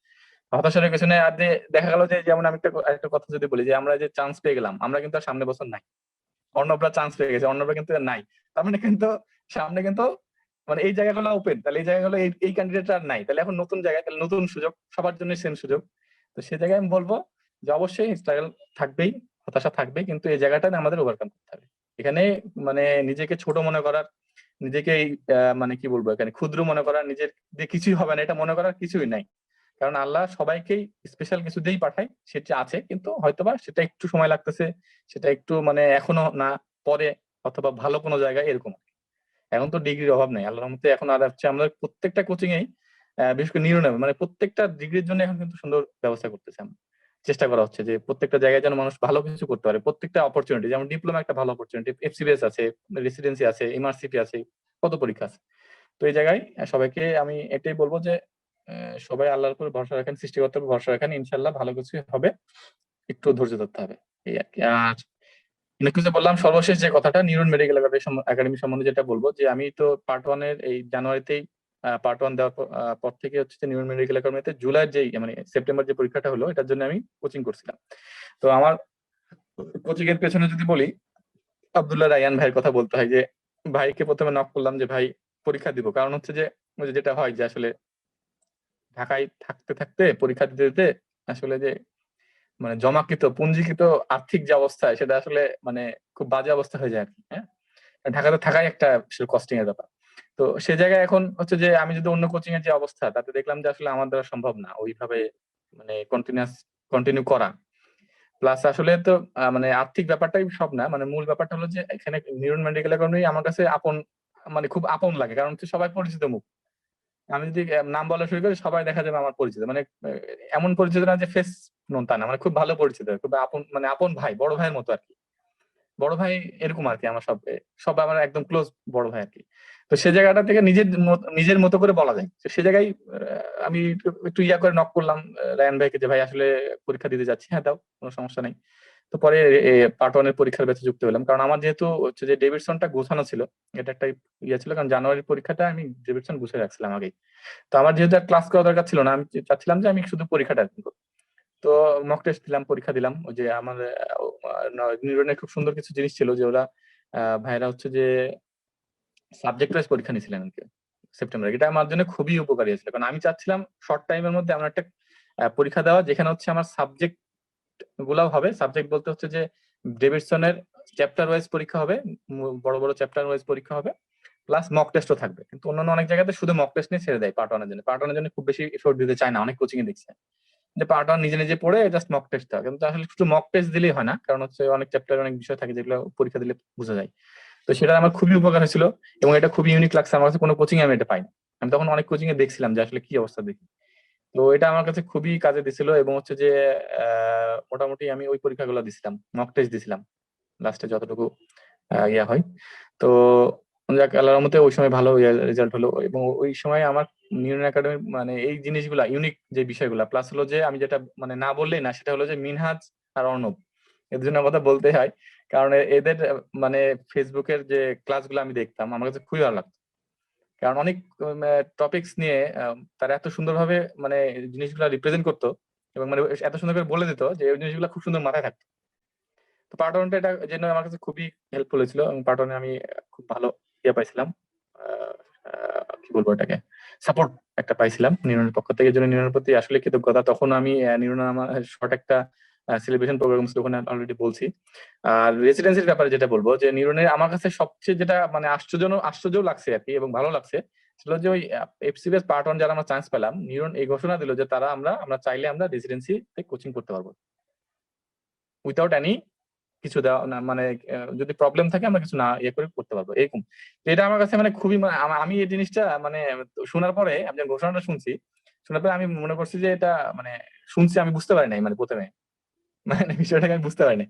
হতাশার কিছু নেই। আর যে দেখা গেল যে যেমন আমি একটা কথা যদি বলি যে আমরা যে চান্স পেয়ে গেলাম, আমরা কিন্তু আর সামনে বছর নাই। অর্ণবরা চান্স পেয়ে গেছে, অর্ণবরা কিন্তু আর নাই। তার মানে কিন্তু সামনে কিন্তু মানে এই জায়গাগুলো ওপেন, তাহলে এই জায়গাগুলো এই ক্যান্ডিডেট আর নাই, তাহলে এখন নতুন জায়গায়, তাহলে নতুন সুযোগ, সবার জন্য সেম সুযোগ। তো সেই জায়গায় আমি বলবো যে অবশ্যই স্ট্রাগল থাকবেই, হতাশা থাকবেই, কিন্তু এই জায়গাটা আমাদের ওভারকাম করতে হবে। এখানে মানে নিজেকে ছোট মনে করার, নিজেকে মানে কি বলবো, এখানে ক্ষুদ্র মনে করার, নিজের দিয়ে কিছুই হবে না এটা মনে করার কিছুই নাই। কারণ আল্লাহ সবাইকেই স্পেশাল কিছু দিয়েই পাঠায়, সেটা আছে, কিন্তু হয়তোবা সেটা একটু সময় লাগতেছে, সেটা একটু মানে এখনো না, পরে, অথবা ভালো কোনো জায়গায় এরকম। এখন তো ডিগ্রির অভাব নেই আল্লাহর রহমতে, এখন আর হচ্ছে আমাদের প্রত্যেকটা কোচিং এই বিশেষ করে নিউরোনে মানে প্রত্যেকটা ডিগ্রির জন্য এখন কিন্তু সুন্দর ব্যবস্থা করতেছে। আমরা চেষ্টা করা হচ্ছে যে প্রত্যেকটা জায়গায় যেন মানুষ ভালো কিছু করতে পারে, প্রত্যেকটা অপরচুনিটি, যেমন ডিপ্লোমা একটা ভালো অপরচুনিটি, এফসিবিএস আছে, রেসিডেন্সি আছে, এমআরসিপি আছে, কত পরীক্ষা আছে। তো এই জায়গায় সবাইকে আমি এটাই বলবো যে সবাই আল্লাহর উপর ভরসা রাখেন, সৃষ্টিকর্তার উপর ভরসা রাখেন, ইনশাল্লাহ ভালো কিছু হবে, একটু ধৈর্য ধরতে হবে, এই আর কি। আর অনেক কিছু বললাম, সর্বশেষ যে কথাটা নিউরন মেডিকেল একাডেমি সম্বন্ধে যেটা বলবো, যে আমি তো পার্ট 1 এর এই জানুয়ারিতেই পার্ট 1 দেওয়ার পর থেকে হচ্ছে যে নিউরন মেডিকেল একাডেমিতে জুলাইয়ের যে মানে সেপ্টেম্বর যে পরীক্ষাটা হলো, এটার জন্য আমি কোচিং করছিলাম। তো আমার কোচিং এর পেছনে যদি বলি, আব্দুল্লাহ রায়ান ভাইয়ের কথা বলতে হয়, যে ভাইকে প্রথমে নক করলাম যে ভাই পরীক্ষা দিব, কারণ হচ্ছে যে ওই যে যেটা হয় যে আসলে ঢাকায় থাকতে থাকতে পরীক্ষা দিতে দিতে আসলে যে মানে জমাকৃত পুঞ্জীকৃত আর্থিক যে অবস্থা, সেটা আসলে মানে খুব বাজে অবস্থা হয়ে যায় আর কি। হ্যাঁ, ঢাকাতে থাকাই একটা কস্টিং এর ব্যাপার। তো সে জায়গায় এখন হচ্ছে যে আমি যদি অন্য কোচিং এর যে অবস্থা, তাতে দেখলাম যে আসলে আমার দ্বারা সম্ভব না ওইভাবে মানে কন্টিনিউ করা। প্লাস আসলে তো মানে আর্থিক ব্যাপারটাই সব না, মানে মূল ব্যাপারটা হলো যে এখানে নিউরন মেডিকেল একাডেমি আমার কাছে আপন, মানে খুব আপন লাগে, কারণ হচ্ছে সবাই পরিচিত মুখ। আমি যদি নাম বলা শুরু করি সবাই দেখা যাবে আমার পরিচিত, মানে এমন পরিচিত না যে ফেস নোন তা না, মানে খুব ভালো পরিচিত, খুব আপন, মানে আপন ভাই, বড় ভাইয়ের মতো আর কি। বড় ভাই এরকম আর কি, আমার সব আমার একদম ক্লোজ বড় ভাই আর কি। তো সে জায়গাটা থেকে নিজের মতো করে বলা যায়। তো সে জায়গায় আমি একটু ইয়া করে নক করলাম রায়ান ভাইকে, যে ভাই আসলে পরীক্ষা দিতে যাচ্ছি। হ্যাঁ দাও, কোনো সমস্যা নেই। তো পরে পার্ট 1 এর পরীক্ষার ব্যাচে যুক্ত হলাম, কারণ আমার যেহেতু হচ্ছে যে ডেভিডসনটা গোছানো ছিল, এটা একটা ইয়ে ছিল, কারণ জানুয়ারির পরীক্ষাটা আমি ডেভিডসন গুছিয়ে রাখছিলাম আগেই। তো আমার যেহেতু আর ক্লাস করা দরকার ছিল না, আমি চাচ্ছিলাম যে আমি শুধু পরীক্ষাটা অ্যাটেন্ড করব। তো মক টেস্ট দিলাম, পরীক্ষা দিলাম। ওই যে আমার নিউরনের খুব সুন্দর কিছু জিনিস ছিল যে ওরা ভাইরা হচ্ছে যে সাবজেক্ট ওয়াইজ পরীক্ষা নিয়েছিলেন আর কি সেপ্টেম্বরে। এটা আমার জন্য খুবই উপকারী ছিল, কারণ আমি চাচ্ছিলাম শর্ট টাইমের মধ্যে এমন একটা পরীক্ষা দেওয়া যেখানে হচ্ছে আমার সাবজেক্ট গুলাও হবে। সাবজেক্ট বলতে হচ্ছে যে ডেভিডসনের চ্যাপ্টার ওয়াইজ পরীক্ষা হবে, বড় বড় চ্যাপ্টার ওয়াইজ পরীক্ষা হবে, প্লাস মক টেস্টও থাকবে। কিন্তু অন্যান্য অনেক জায়গাতে শুধু মক টেস্ট নিয়ে ছেড়ে দেয় পার্ট 1 এর জন্য। পার্ট 1 এর জন্য খুব বেশি এফোর্ট দিতে চায় না, অনেক কোচিং এ দেখছে যে পার্ট 1 নিজে নিজে পড়ে জাস্ট মক টেস্ট দেওয়া। কিন্তু আসলে শুধু মক টেস্ট দিলেই হয় না, কারণ হচ্ছে অনেক চ্যাপ্টারে অনেক বিষয় থাকে যেগুলো পরীক্ষা দিলে বোঝা যায়। তো সেটা আমার খুবই উপকার হয়েছিল এবং এটা খুবই ইউনিক লাগছে আমার কাছে, কোনো কোচিং আমি এটা পাইনি। আমি তখন অনেক কোচিং এ দেখছিলাম যে আসলে কি অবস্থা দেখি। তো এটা আমার কাছে খুবই কাজে দিছিল এবং হচ্ছে যে মোটামুটি আমি ওই পরীক্ষাগুলো দিছিলাম, মক টেস্ট দিছিলাম লাস্টে যতটুকু ইয়া হয়। তো যাক, আল্লাহর রহমতে ওই সময় ভালো রেজাল্ট হলো এবং ওই সময় আমার নিউরন একাডেমি মানে এই জিনিসগুলা ইউনিক যে বিষয়গুলা, প্লাস হলো যে আমি যেটা মানে না বললেই না, সেটা হলো যে মিনহাজ আর অর্ণব, এদের জন্য কথা বলতে হয়, কারণ এদের মানে ফেসবুকের যে ক্লাসগুলো আমি দেখতাম আমার কাছে খুবই ভালো লাগতো। কারণ অনেক টপিকস নিয়ে তারা এত সুন্দরভাবে মানে জিনিসগুলো রিপ্রেজেন্ট করতো এবং মানে এত সুন্দর করে বলে দিত যে ওই জিনিসগুলো খুব সুন্দর মাথায় থাকতো। তো পার্ট 1টা এটা জন্য আমার কাছে খুবই হেল্পফুল হয়েছিল এবং পার্ট 1 এ আমি খুব ভালো ইয়ে পাইছিলাম, কি বলবো এটাকে, সাপোর্ট একটা পাইছিলাম নিউরনের পক্ষ থেকে। জন্য নিউরনের প্রতি আসলে কৃতজ্ঞতা। তখন আমি নিউরন আমার শর্ট একটা সেলিব্রেশন প্রোগ্রাম ছিল, ওখানে অলরেডি বলছি। আর রেসিডেন্সির ব্যাপারে যেটা বলবো, যে নিউরনের আমার কাছে সবচেয়ে যেটা মানে আশ্চর্য লাগছে আর কি এবং ভালো লাগছে, সেটা যে ওই এফসিবিএস পার্ট 1 যারা আমরা চান্স পেলাম, নিউরন এই ঘোষণা দিল যে তারা আমরা চাইলে আমরা রেসিডেন্সিতে কোচিং করতে পারবো উইথাউট এনি কিছু দেওয়া না, মানে যদি প্রবলেম থাকে আমরা কিছু না ইয়ে করে করতে পারবো এরকম। তো এটা আমার কাছে মানে খুবই আমি এই জিনিসটা মানে শোনার পরে, আমি যখন ঘোষণাটা শুনছি, শোনার পরে আমি মনে করছি যে এটা মানে শুনছি, আমি বুঝতে পারি নাই মানে প্রথমে মানে বিষয়টাকে আমি বুঝতে পারিনি।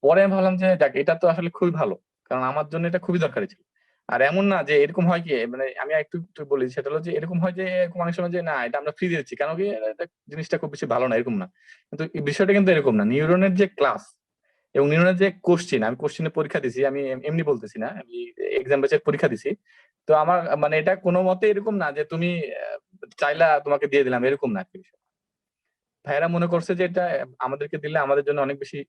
পরে আমি ভাবলাম যে যাক, এটা তো আসলে খুবই ভালো, কারণ আমার জন্য এটা খুবই দরকারি ছিল। আর এমন না যে এরকম হয় কি, মানে আমি একটু একটু বলি, সেটা হলো যে এরকম হয় যে এরকম অনেক সময় যে না এটা আমরা ফ্রি দিচ্ছি কেন কি, এটা জিনিসটা খুব বেশি ভালো না, এরকম না। কিন্তু এই বিষয়টা কিন্তু এরকম না। নিউরনের যে ক্লাস এবং নিউরনের যে কোশ্চিন, আমি কোশ্চিনের পরীক্ষা দিছি, আমি এমনি বলতেছি না, আমি এক্সাম ব্যাচের পরীক্ষা দিছি। তো আমার মানে এটা কোনো মতে এরকম না যে তুমি চাইলা তোমাকে দিয়ে দিলাম, এরকম না একটা বিষয়। ভাইয়েরা মনে করছে যে এটা আমাদেরকে দিলে আমাদের জন্য অনেক বেশি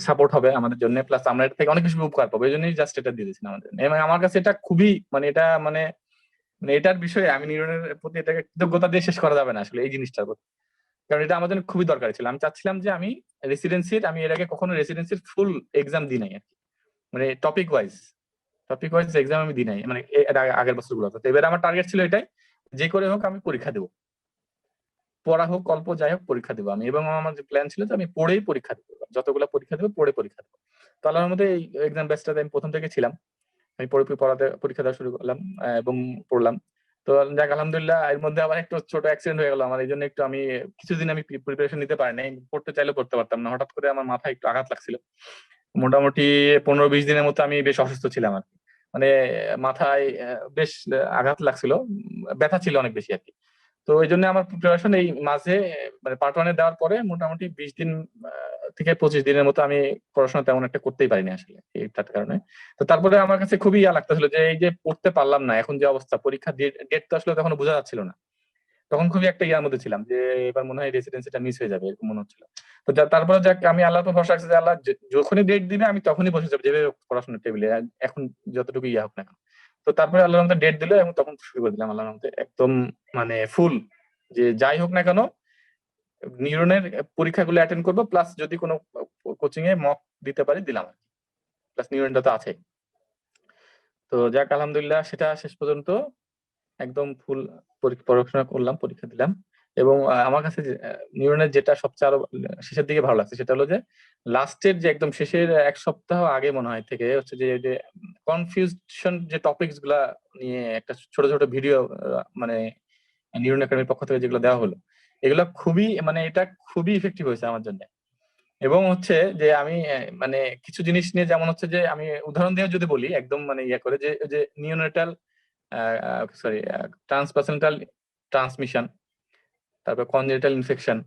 সাপোর্ট হবে আমাদের জন্য, প্লাস আমরা এটা থেকে অনেক বেশি উপকার পাবো, এই জন্যই জাস্ট এটা দিয়ে দিয়েছেন আমাদের। এবং আমার কাছে এটা খুবই মানে এটা মানে মানে এটার বিষয়ে আমি নিউরনের প্রতি এটাকে কৃতজ্ঞতা দিয়ে শেষ করা যাবে না আসলে এই জিনিসটার প্রতি, কারণ এটা আমার জন্য খুবই দরকারি ছিল। আমি চাচ্ছিলাম যে আমি আমি এর আগে কখনো রেসিডেন্সির ফুল এক্সাম দিই নাই আর কি, মানে টপিক ওয়াইজ এক্সাম আমি দিই নাই, মানে আগের বছরগুলোতে। তো এবার আমার টার্গেট ছিল এটাই, যে করে হোক আমি পরীক্ষা দেবো, পড়া হোক অল্প যাই হোক পরীক্ষা দেবো আমি। এবং আমার যে প্ল্যান ছিল যে আমি পড়েই পরীক্ষা দেবো, যতগুলো পরীক্ষা দেবো পড়ে পরীক্ষা দেবো। তো আল্লাহর মধ্যে এই এক্সাম ব্যাচটাতে আমি প্রথম থেকে ছিলাম, আমি পরীক্ষা দেওয়া শুরু করলাম এবং পড়লাম। তো যাক আলহামদুলিল্লাহ, এর মধ্যে আবার একটু ছোট অ্যাক্সিডেন্ট হয়ে গেল আমার, এই জন্য একটু আমি কিছুদিন আমি প্রিপারেশন নিতে পারি নাই, পড়তে চাইলেও পড়তে পারতাম না। হঠাৎ করে আমার মাথায় একটু আঘাত লাগছিল, মোটামুটি 15-20 দিনের মতো আমি বেশ অসুস্থ ছিলাম আর কি। মানে মাথায় বেশ আঘাত লাগছিল, ব্যথা ছিল অনেক বেশি আর কি। তো এই জন্য আমার প্রিপারেশন এই মাঝে মানে পার্ট 1 দেওয়ার পরে মোটামুটি 20 দিন থেকে 25 দিনের মতো আমি পড়াশোনা তেমন একটা করতেই পারিনি আসলে এইটার কারণে। তো তারপরে আমার কাছে খুবই ইয়া লাগতেছিল যে এই যে পড়তে পারলাম না, এখন যে অবস্থা, পরীক্ষা ডেট তো আসলে তখন বোঝা যাচ্ছিল না। তখন খুবই একটা ইয়ার মধ্যে ছিলাম যে এবার মনে হয় রেসিডেন্সিটা মিস হয়ে যাবে, এরকম মনে হচ্ছিল। তো তারপরে যাক, আমি আল্লাহর উপর ভরসা রাখছি যে আল্লাহ যখনই ডেট দিবে আমি তখনই বসে যাবো, যেভাবে পড়াশোনার টেবিলে এখন যতটুকু ইয়া হোক না কেন। তো তারপরে আল্লাহর রহমতে ডেট দিল এবং তখন শুরু করে দিলাম আল্লাহর রহমতে একদম মানে ফুল, যে যাই হোক না কেন নিউরনের পরীক্ষাগুলো অ্যাটেন্ড করবো, প্লাস যদি কোনো কোচিং এ মক দিতে পারি দিলাম, প্লাস নিউরনটা তো আছে। তো যাক আলহামদুলিল্লাহ, সেটা শেষ পর্যন্ত একদম ফুল পড়াশোনা করলাম, পরীক্ষা দিলাম। এবং আমার কাছে নিউরনের যেটা সবচেয়ে আরো শেষের দিকে ভালো লাগছে, সেটা হলো যে লাস্টের যে একদম শেষের 1 সপ্তাহ আগে মনে হয় থেকে হচ্ছে যে কনফিউশন যে টপিকস গুলা নিয়ে একটা ছোট ছোট ভিডিও মানে নিউরন একাডেমির পক্ষ থেকে যেগুলো দেওয়া হলো, এগুলো খুবই মানে এটা খুবই ইফেক্টিভ হয়েছে আমার জন্য। এবং হচ্ছে যে আমি মানে কিছু জিনিস নিয়ে, যেমন হচ্ছে যে আমি উদাহরণ দিয়ে যদি বলি একদম মানে ইয়ে করে, যে নিওনেটাল ট্রান্সপ্লাসেন্টাল ট্রান্সমিশন, তারপর কনজেনিটাল ইনফেকশন,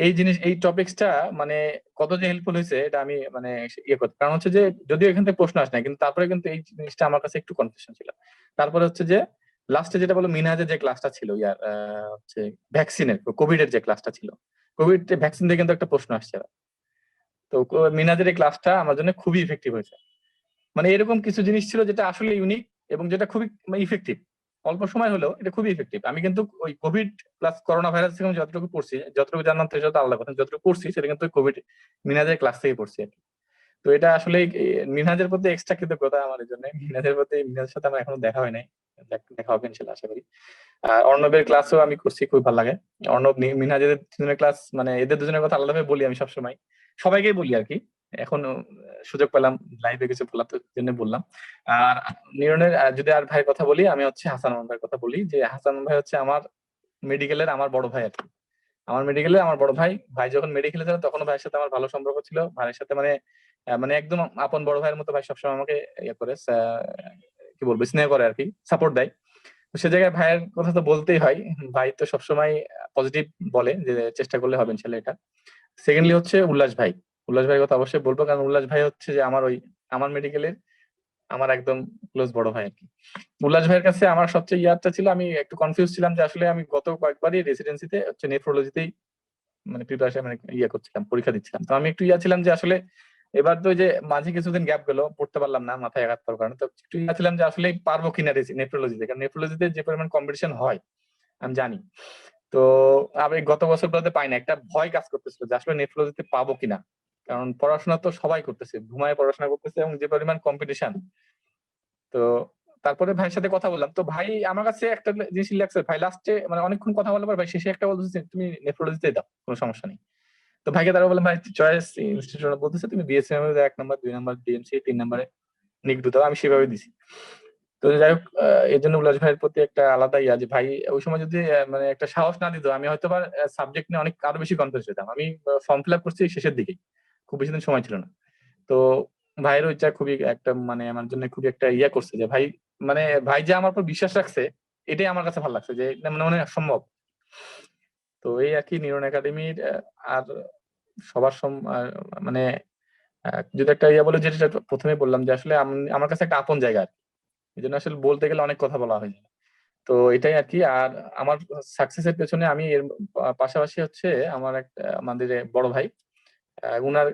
এই টপিক্সটা মানে কত যে হেল্পফুল হয়েছে এটা আমি মানে ইয়ে করতে, কারণ হচ্ছে যে যদিও এখান থেকে প্রশ্ন আসে না, কিন্তু তারপরে কিন্তু এই জিনিসটা আমার কাছে একটু কনফিউশন ছিল। তারপরে হচ্ছে যে লাস্টে যেটা বলো মিনহাজের যে ক্লাসটা ছিল ইয়ার হচ্ছে ভ্যাকসিনের, কোভিড এর যে ক্লাসটা ছিল, কোভিড ভ্যাকসিন দিয়ে কিন্তু একটা প্রশ্ন আসছে। তো মিনহাজের এই ক্লাসটা আমার জন্য খুবই ইফেক্টিভ হয়েছে। মানে এরকম কিছু জিনিস ছিল যেটা আসলে ইউনিক এবং যেটা খুবই ইফেক্টিভ, অল্প সময় হলেও এটা খুবই ইফেক্টিভ। আমি কিন্তু ওই কোভিড প্লাস করোনা ভাইরাস থেকে আমি যতটুকু পড়ছি, যতটুকু জানলাম সেটা তো আলাদা কথা, যতটুকু পড়ছি সেটা কিন্তু কোভিড মিনহাজের ক্লাস থেকে পড়ছি আর কি। তো এটা আসলে মিনহাজের প্রতি এক্সট্রা কৃতজ্ঞতা আমার এই জন্য। মিনহাজের সাথে আমার এখনো দেখা হয় নাই, দেখা হবে ইনশাল্লাহ আশা করি। আর অর্ণবের ক্লাসও আমি করছি, খুব ভালো লাগে। অর্ণব মিনহাজের দুজনের ক্লাস, মানে এদের দুজনের কথা আলাদাভাবে বলি আমি সবসময়, সবাইকেই বলি আর কি। এখন সুযোগ পেলাম লাইভে কিছু বলার, তো জন্য বললাম। আর নিরনের যদি আর ভাইয়ের কথা বলি, আমি হচ্ছে হাসান আমান ভাইয়ের কথা বলি, যে হাসান আমান ভাই হচ্ছে আমার মেডিকেলের আমার বড় ভাই আর কি। আমার মেডিকেলে আমার বড় ভাই, ভাই যখন মেডিকেলে ছিল তখন ভাইয়ের সাথে আমার ভালো সম্পর্ক ছিল। ভাইয়ের সাথে মানে মানে একদম আপন বড় ভাইয়ের মতো ভাই সবসময় আমাকে ইয়ে করে, কি বলবো, স্নেহ করে আর কি, সাপোর্ট দেয়। তো সে জায়গায় ভাইয়ের কথা তো বলতেই হয়। ভাই তো সবসময় পজিটিভ বলে যে চেষ্টা করলে হবে ইনশাল্লাহ এটা। সেকেন্ডলি হচ্ছে উল্লাস ভাই, উল্লাস ভাইয়ের কথা অবশ্যই বলবো, কারণ উল্লাস ভাই হচ্ছে যে আমার মেডিকেলের আমার একদম ক্লোজ বড় ভাই আর কি। উল্লাস ভাইয়ের কাছে আমার সবচেয়ে ইয়ারটা ছিল, আমি একটু কনফিউজ ছিলাম যে আসলে আমি গত কয়েকবারই রেসিডেন্সিতে হচ্ছে নেফ্রোলজিতেই মানে প্রিপারেশন মানে ইয়ে করছিলাম, পরীক্ষা দিচ্ছিলাম। তো আমি একটু ছিলাম যে আসলে এবার তো ওই যে মাঝে কিছুদিন গ্যাপ গেল, পড়তে পারলাম না মাথায় আঘাত পাওয়ার কারণে, তো একটু ছিলাম যে আসলে পারবো কিনা নেফ্রোলজিতে, কারণ নেফ্রোলজিতে যে পরিমাণ কম্পিটিশন হয় আমি জানি। তো আমি গত বছরগুলোতে পাই না, একটা ভয় কাজ করতেছিল যে আসলে নেফ্রোলজিতে পাবো কিনা, কারণ পড়াশোনা তো সবাই করতেছে, ঘুমায় পড়াশোনা করতেছে, এবং যে পরিমাণ কম্পিটিশন। তো তারপরে ভাইয়ের সাথে কথা বললাম, তো ভাই আমার কাছে একটা জিনিস লাগছে, ভাই লাস্টে মানে অনেকক্ষণ কথা বলার পর ভাই শেষে একটা বলতেছে তুমি নেফ্রোলজিতে দাও, কোনো সমস্যা নেই। তো ভাইকে তারা বললাম ভাই চয়েস ইনস্টিটিউট বলতেছে তুমি বিএসসিএম এর 1 নম্বর 2 নম্বর ডিএমসি 3 নম্বরে নিগডু দাও, আমি সেভাবে দিছি। তো যাই হোক, এই জন্য উল্লাস ভাইয়ের প্রতি একটা আলাদা ইয়া, যে ভাই ওই সময় যদি মানে একটা সাহস না দিত, আমি হয়তো বা সাবজেক্ট নিয়ে অনেক আরো বেশি কনফিউজ হতাম। আমি ফর্ম ফিল আপ করছি শেষের দিকে, খুব বেশি দিন সময় ছিল না। তো ভাইয়ের ওইটা খুবই একটা মানে আমার জন্য খুবই একটা ইয়া করছে, যে ভাই মানে ভাই যে আমার উপর বিশ্বাস রাখছে, এটাই আমার কাছে ভালো লাগছে, যে মনে মনে সম্ভব। তো এই আর কি নিউরন একাডেমির আর সবার মানে যদি একটা ইয়া বলে, যেটা প্রথমে বললাম যে আসলে আমার কাছে একটা আপন জায়গা আর কি। এই জন্য আসলে বলতে গেলে অনেক কথা বলা হয়। তো এটাই আর কি। আর আমার সাকসেসের পেছনে আমি এর পাশাপাশি হচ্ছে আমার একটা আমাদের বড় ভাই, উনার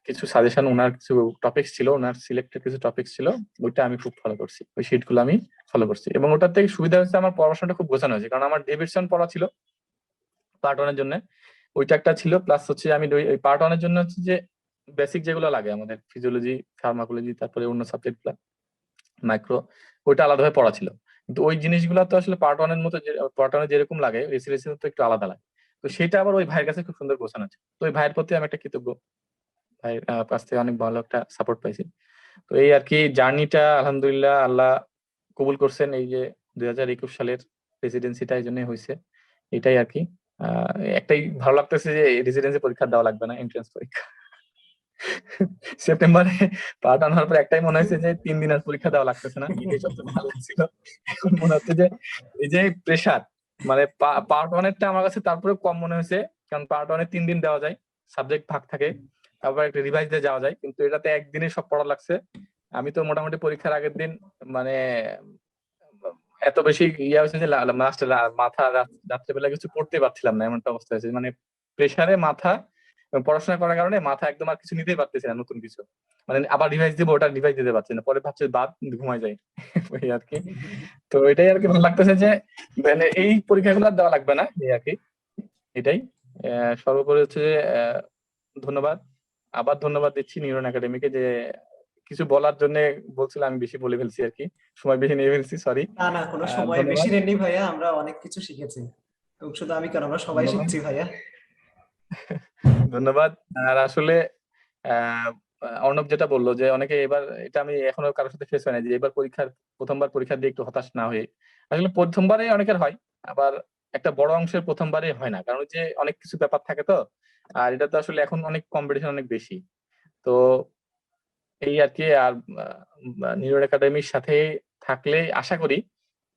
কিছু সাজেশন, উনার কিছু টপিকস ছিল, উনার সিলেক্টেড কিছু টপিকস ছিল, ওইটা আমি খুব ফলো করছি, ওই শিট গুলো আমি ফলো করছি। এবং ওটার থেকে সুবিধা হচ্ছে আমার পড়াশোনাটা খুব গোছানো হয়েছে, কারণ আমার ডেভিডসন পড়া ছিল পার্ট 1 এর জন্য, ওইটা একটা ছিল। প্লাস হচ্ছে আমি পার্ট 1 এর জন্য হচ্ছে যে বেসিক যেগুলো লাগে আমাদের ফিজিওলজি, ফার্মাকোলজি, তারপরে অন্য সাবজেক্ট গুলা, মাইক্রো, ওইটা আলাদাভাবে পড়া ছিল। কিন্তু ওই জিনিসগুলো তো আসলে পার্ট 1 এর মতো, পার্ট 1 এ যেরকম লাগে রেসিডেন্সি তো একটু আলাদা লাগে। তো সেটা আবার ওই ভাইয়ের কাছে খুব সুন্দর গোছানো আছে। তো ওই ভাইয়ের প্রতি আমি একটা কৃতজ্ঞ, ভাইয়ের কাছ থেকে অনেক ভালো একটা সাপোর্ট পাইছি। তো এই আর কি জার্নিটা, আলহামদুলিল্লাহ আল্লাহ কবুল করছেন, এই যে 2021 সালের রেসিডেন্সিটা এই জন্যই হয়েছে। এটাই আর কি। একটাই ভালো লাগতেছে যে রেসিডেন্সি পরীক্ষা দেওয়া লাগবে না, এন্ট্রান্স পরীক্ষা। সেপ্টেম্বরে পার্ট 1 হওয়ার পর একটাই মনে হয়েছে যে 3 দিন আর পরীক্ষা দেওয়া লাগতেছে না, এটাই সবচেয়ে ভালো লাগছিল। এখন মনে হচ্ছে যে এই যে প্রেশার, মানে পার্ট 1 এরটা আমার কাছে তারপরে কম মনে হয়েছে, কারণ পার্ট 1 এ 3 দিন দেওয়া যায়, সাবজেক্ট ভাগ থাকে, তারপর একটা রিভাইজ দিয়ে যাওয়া যায়, কিন্তু এটাতে একদিনে সব পড়া লাগছে। আমি তো মোটামুটি পরীক্ষার আগের দিন মানে এত বেশি ইয়া হয়েছে যে মাথা রাত্রেবেলা কিছু পড়তে পারছিলাম না, এমন একটা অবস্থা হয়েছে, মানে প্রেশারে মাথা, পড়াশোনা করার কারণে মাথা একদম আর কিছু নিতেই পারতেছি না, নতুন কিছু মানে আবার রিভাইজ দিব, ওটা রিভাইজ দিতে পারছি না, পরে ভাবছি বাদ, ঘুমাই যাই। ওই আর কি। তো এটাই আর কি ভালো লাগতেছে যে মানে এই পরীক্ষাগুলো আর দেওয়া লাগবে না, এই আর কি। এটাই। সর্বোপরি হচ্ছে যে ধন্যবাদ, আবার ধন্যবাদ দিচ্ছি নিউরন একাডেমিকে, যে কিছু বলার জন্য বলছিলাম, আমি বেশি বলে ফেলছি আর কি, সময় বেশি নিয়ে ফেলছি, সরি। না না, কোনো সময় বেশি ধন্যবাদ। নেননি ভাইয়া, আমরা অনেক কিছু শিখেছি। এবং শুধু আমি কেন, আমরা সবাই ধন্যবাদ। শিখছি ভাইয়া। ধন্যবাদ। আর আসলে আহ অর্ণব যেটা বললো যে অনেকে এবার, এটা আমি এখনো কারোর সাথে ফেস হয় না, যে এবার প্রথমবার পরীক্ষা দিয়ে একটু হতাশ না হয়ে, আসলে প্রথমবারে অনেকের হয়, আবার একটা বড় অংশের প্রথমবারে হয় না, কারণ যে অনেক কিছু ব্যাপার থাকে তো। আর এটা তো আসলে এখন অনেক কম্পিটিশন অনেক বেশি। তো এই আর কি। আর নিউরো একাডেমির সাথে থাকলে আশা করি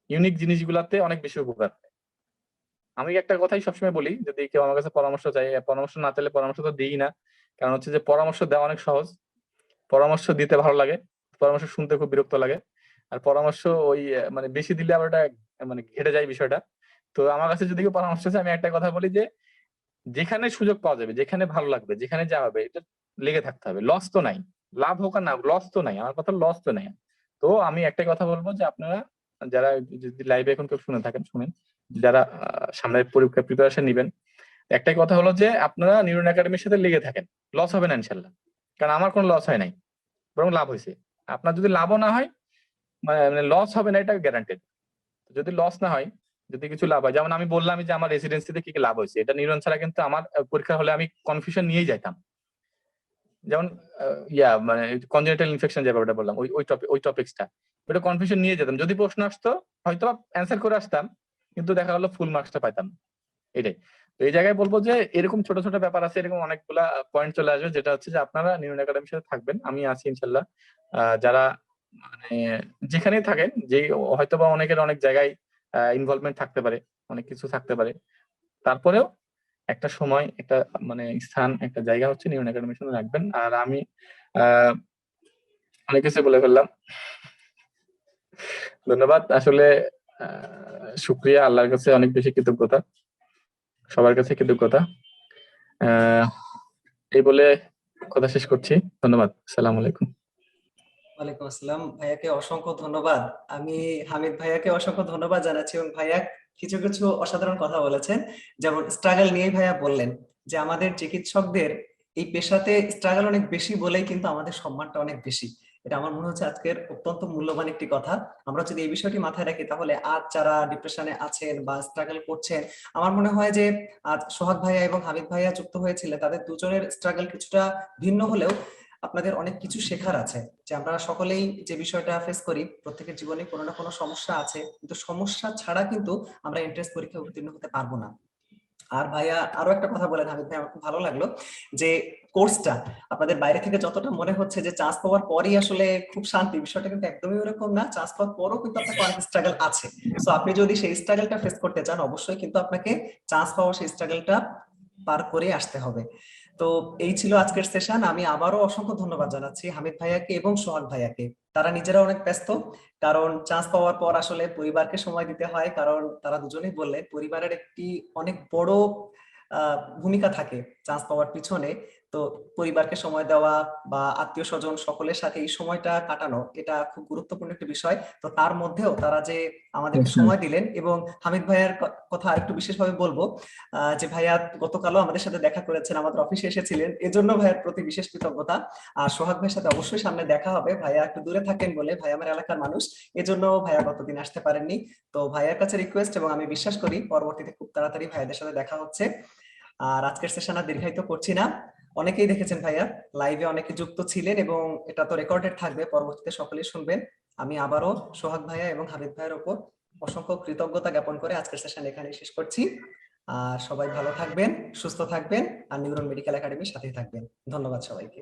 ইউনিক জিনিসগুলাতে অনেক বেশি উপকার হয়। আমি একটা কথাই সবসময় বলি, যদি কেউ আমার কাছে পরামর্শ চাই, পরামর্শ না চাইলে পরামর্শ তো দিই না। কারণ হচ্ছে যে পরামর্শ দেওয়া অনেক সহজ, পরামর্শ দিতে ভালো লাগে, পরামর্শ শুনতে খুব বিরক্ত লাগে। আর পরামর্শ ওই মানে বেশি দিলে আবার ওটা মানে ঘেটে যায় বিষয়টা। তো আমার কাছে যদি কেউ পরামর্শ চায়, আমি একটা কথা বলি যে যেখানে সুযোগ পাওয়া যাবে, যেখানে ভালো লাগবে, যেখানে যা হবে, এটা লেগে থাকতে হবে। লস তো নাই, লাভ হোক আর না, লস তো নাই, আমার কথা লস তো নাই। তো আমি একটাই কথা বলবো যে আপনারা যারা যদি লাইভে এখন কেউ শুনে থাকেন, শুনেন, যারা সামনের পরীক্ষা প্রিপারেশন নিবেন, একটাই কথা হলো যে আপনারা নিউরন একাডেমির সাথে লেগে থাকেন, লস হবে না ইনশাল্লাহ। কারণ আমার কোনো লস হয় নাই, বরং লাভ হয়েছে। আপনার যদি লাভও না হয়, মানে লস হবে না, এটা গ্যারান্টেড। যদি লস না হয়, যদি কিছু লাভ হয়, যেমন আমি বললাম যে আমার রেসিডেন্সিতে কি কি লাভ হয়েছে, এটা নিউরন ছাড়া কিন্তু আমার পরীক্ষা হলে আমি কনফিউশন নিয়েই যাইতাম। যেমন মানে কনজেনিটাল ইনফেকশন যে ব্যাপারটা বললাম, ওই টপিক্সটা, ওটা কনফিউশন নিয়ে যেতাম। যদি প্রশ্ন আসতো হয়তো অ্যান্সার করে আসতাম, কিন্তু দেখা গেলো ফুল মার্কসটা পাইতাম না। এটাই। তো এই জায়গায় বলবো যে এরকম ছোট ছোট ব্যাপার আছে, এরকম অনেকগুলা পয়েন্ট চলে আসবে, যেটা হচ্ছে যে আপনারা নিউরন একাডেমির সাথে থাকবেন, আমি আছি ইনশাল্লাহ। যারা মানে যেখানেই থাকেন, যে হয়তো বা অনেকের অনেক জায়গায় ইনভলভমেন্ট থাকতে পারে, অনেক কিছু থাকতে পারে, তারপরেও একটা সময়, একটা মানে স্থান, একটা জায়গা হচ্ছে নিউরন একাডেমির সাথে রাখবেন। আর আমি অনেক কিছু বলে ফেললাম, ধন্যবাদ। আসলে শুক্রিয়া, আল্লাহর কাছে অনেক বেশি কৃতজ্ঞতা, সবার কাছে কৃতজ্ঞতা। এই বলে কথা শেষ করছি। ধন্যবাদ। আসসালামু আলাইকুম। ওয়ালাইকুম আসসালাম। ভাইয়াকে অসংখ্য ধন্যবাদ। আমি হামিদ ভাইয়াকে অসংখ্য ধন্যবাদ জানাচ্ছি, এবং ভাইয়া কিছু কিছু অসাধারণ কথা বলেছেন। যেমন স্ট্রাগল নিয়ে ভাইয়া বললেন যে আমাদের চিকিৎসকদের এই পেশাতে স্ট্রাগল অনেক বেশি বলেই কিন্তু আমাদের সম্মানটা অনেক বেশি। এটা আমার মনে হচ্ছে আজকের অত্যন্ত মূল্যবান একটি কথা। আমরা যদি এই বিষয়টি মাথায় রাখি, তাহলে আজ যারা ডিপ্রেশনে আছেন বা স্ট্রাগল করছেন, আমার মনে হয় যে আজ সোহাগ ভাইয়া এবং হামিদ ভাইয়া যুক্ত হয়েছিলেন, তাদের দুজনের স্ট্রাগল কিছুটা ভিন্ন হলেও আপনাদের অনেক কিছু শেখার আছে। যে আমরা সকলেই যে বিষয়টা ফেস করি, প্রত্যেকের জীবনে কোনো না কোনো সমস্যা আছে, কিন্তু সমস্যা ছাড়া কিন্তু আমরা এন্ট্রান্স পরীক্ষায় উত্তীর্ণ হতে পারবো না। আর ভাইয়া আরো একটা কথা বলেন হামিদ ভাই, আমার খুব ভালো লাগলো যে কোর্সটা আপনাদের বাইরে থেকে যতটা মনে হচ্ছে যে চান্স পাওয়ার পরই আসলে খুব শান্তি, বিষয়টা কিন্তু একদমই ওরকম না। চান্স পাওয়ার পরও কিন্তু আপনাকে অনেক স্ট্রাগল আছে। সো আপনি যদি সেই স্ট্রাগলটা ফেস করতে চান, অবশ্যই কিন্তু আপনাকে চান্স পাওয়ার সেই স্ট্রাগলটা পার করে আসতে হবে। তো এই ছিল আজকের সেশন। আমি আবারও অসংখ্য ধন্যবাদ জানাচ্ছি হামিদ ভাইয়াকে এবং সোহাগ ভাইয়াকে। তারা নিজেরা অনেক ব্যস্ত, কারণ চান্স পাওয়ার পর আসলে পরিবারকে সময় দিতে হয়, কারণ তারা দুজনেই বললেন পরিবারের একটি অনেক বড় ভূমিকা থাকে চান্স পাওয়ার পিছনে। তো পরিবারকে সময় দেওয়া বা আত্মীয় স্বজন সকলের সাথে এই সময়টা কাটানো, এটা খুব গুরুত্বপূর্ণ একটা বিষয়। তো তার মধ্যেও তারা যে আমাদেরকে সময় দিলেন, এবং হামিদ ভাইয়ার কথা আরেকটু বিশেষভাবে বলবো যে ভাইয়া গতকালও আমাদের সাথে দেখা করেছেন, আমাদের অফিসে এসেছিলেন, এজন্য ভাইয়ার প্রতি বিশেষ কৃতজ্ঞতা। আর সোহাগ ভাইয়ের সাথে অবশ্যই সামনে দেখা হবে, ভাইয়া একটু দূরে থাকেন বলে, ভাইয়া আমার এলাকার মানুষ, এজন্য ভাইয়া গতদিন আসতে পারেননি। তো ভাইয়ার কাছে রিকোয়েস্ট, এবং আমি বিশ্বাস করি পরবর্তীতে খুব তাড়াতাড়ি ভাইয়াদের সাথে দেখা হচ্ছে। আর আজকের সেশন আর দীর্ঘায়িত করছি না। অনেকেই দেখেছেন ভাইয়া লাইভে, অনেকে যুক্ত ছিলেন, এবং এটা তো রেকর্ডেড থাকবে, পরবর্তীতে সকলেই শুনবেন। আমি আবারও সোহাগ ভাইয়া এবং হামিদ ভাইয়ের উপর অসংখ্য কৃতজ্ঞতা জ্ঞাপন করে আজকের সেশন এখানে শেষ করছি। আর সবাই ভালো থাকবেন, সুস্থ থাকবেন, আর নিউরন মেডিকেল একাডেমির সাথেই থাকবেন। ধন্যবাদ সবাইকে।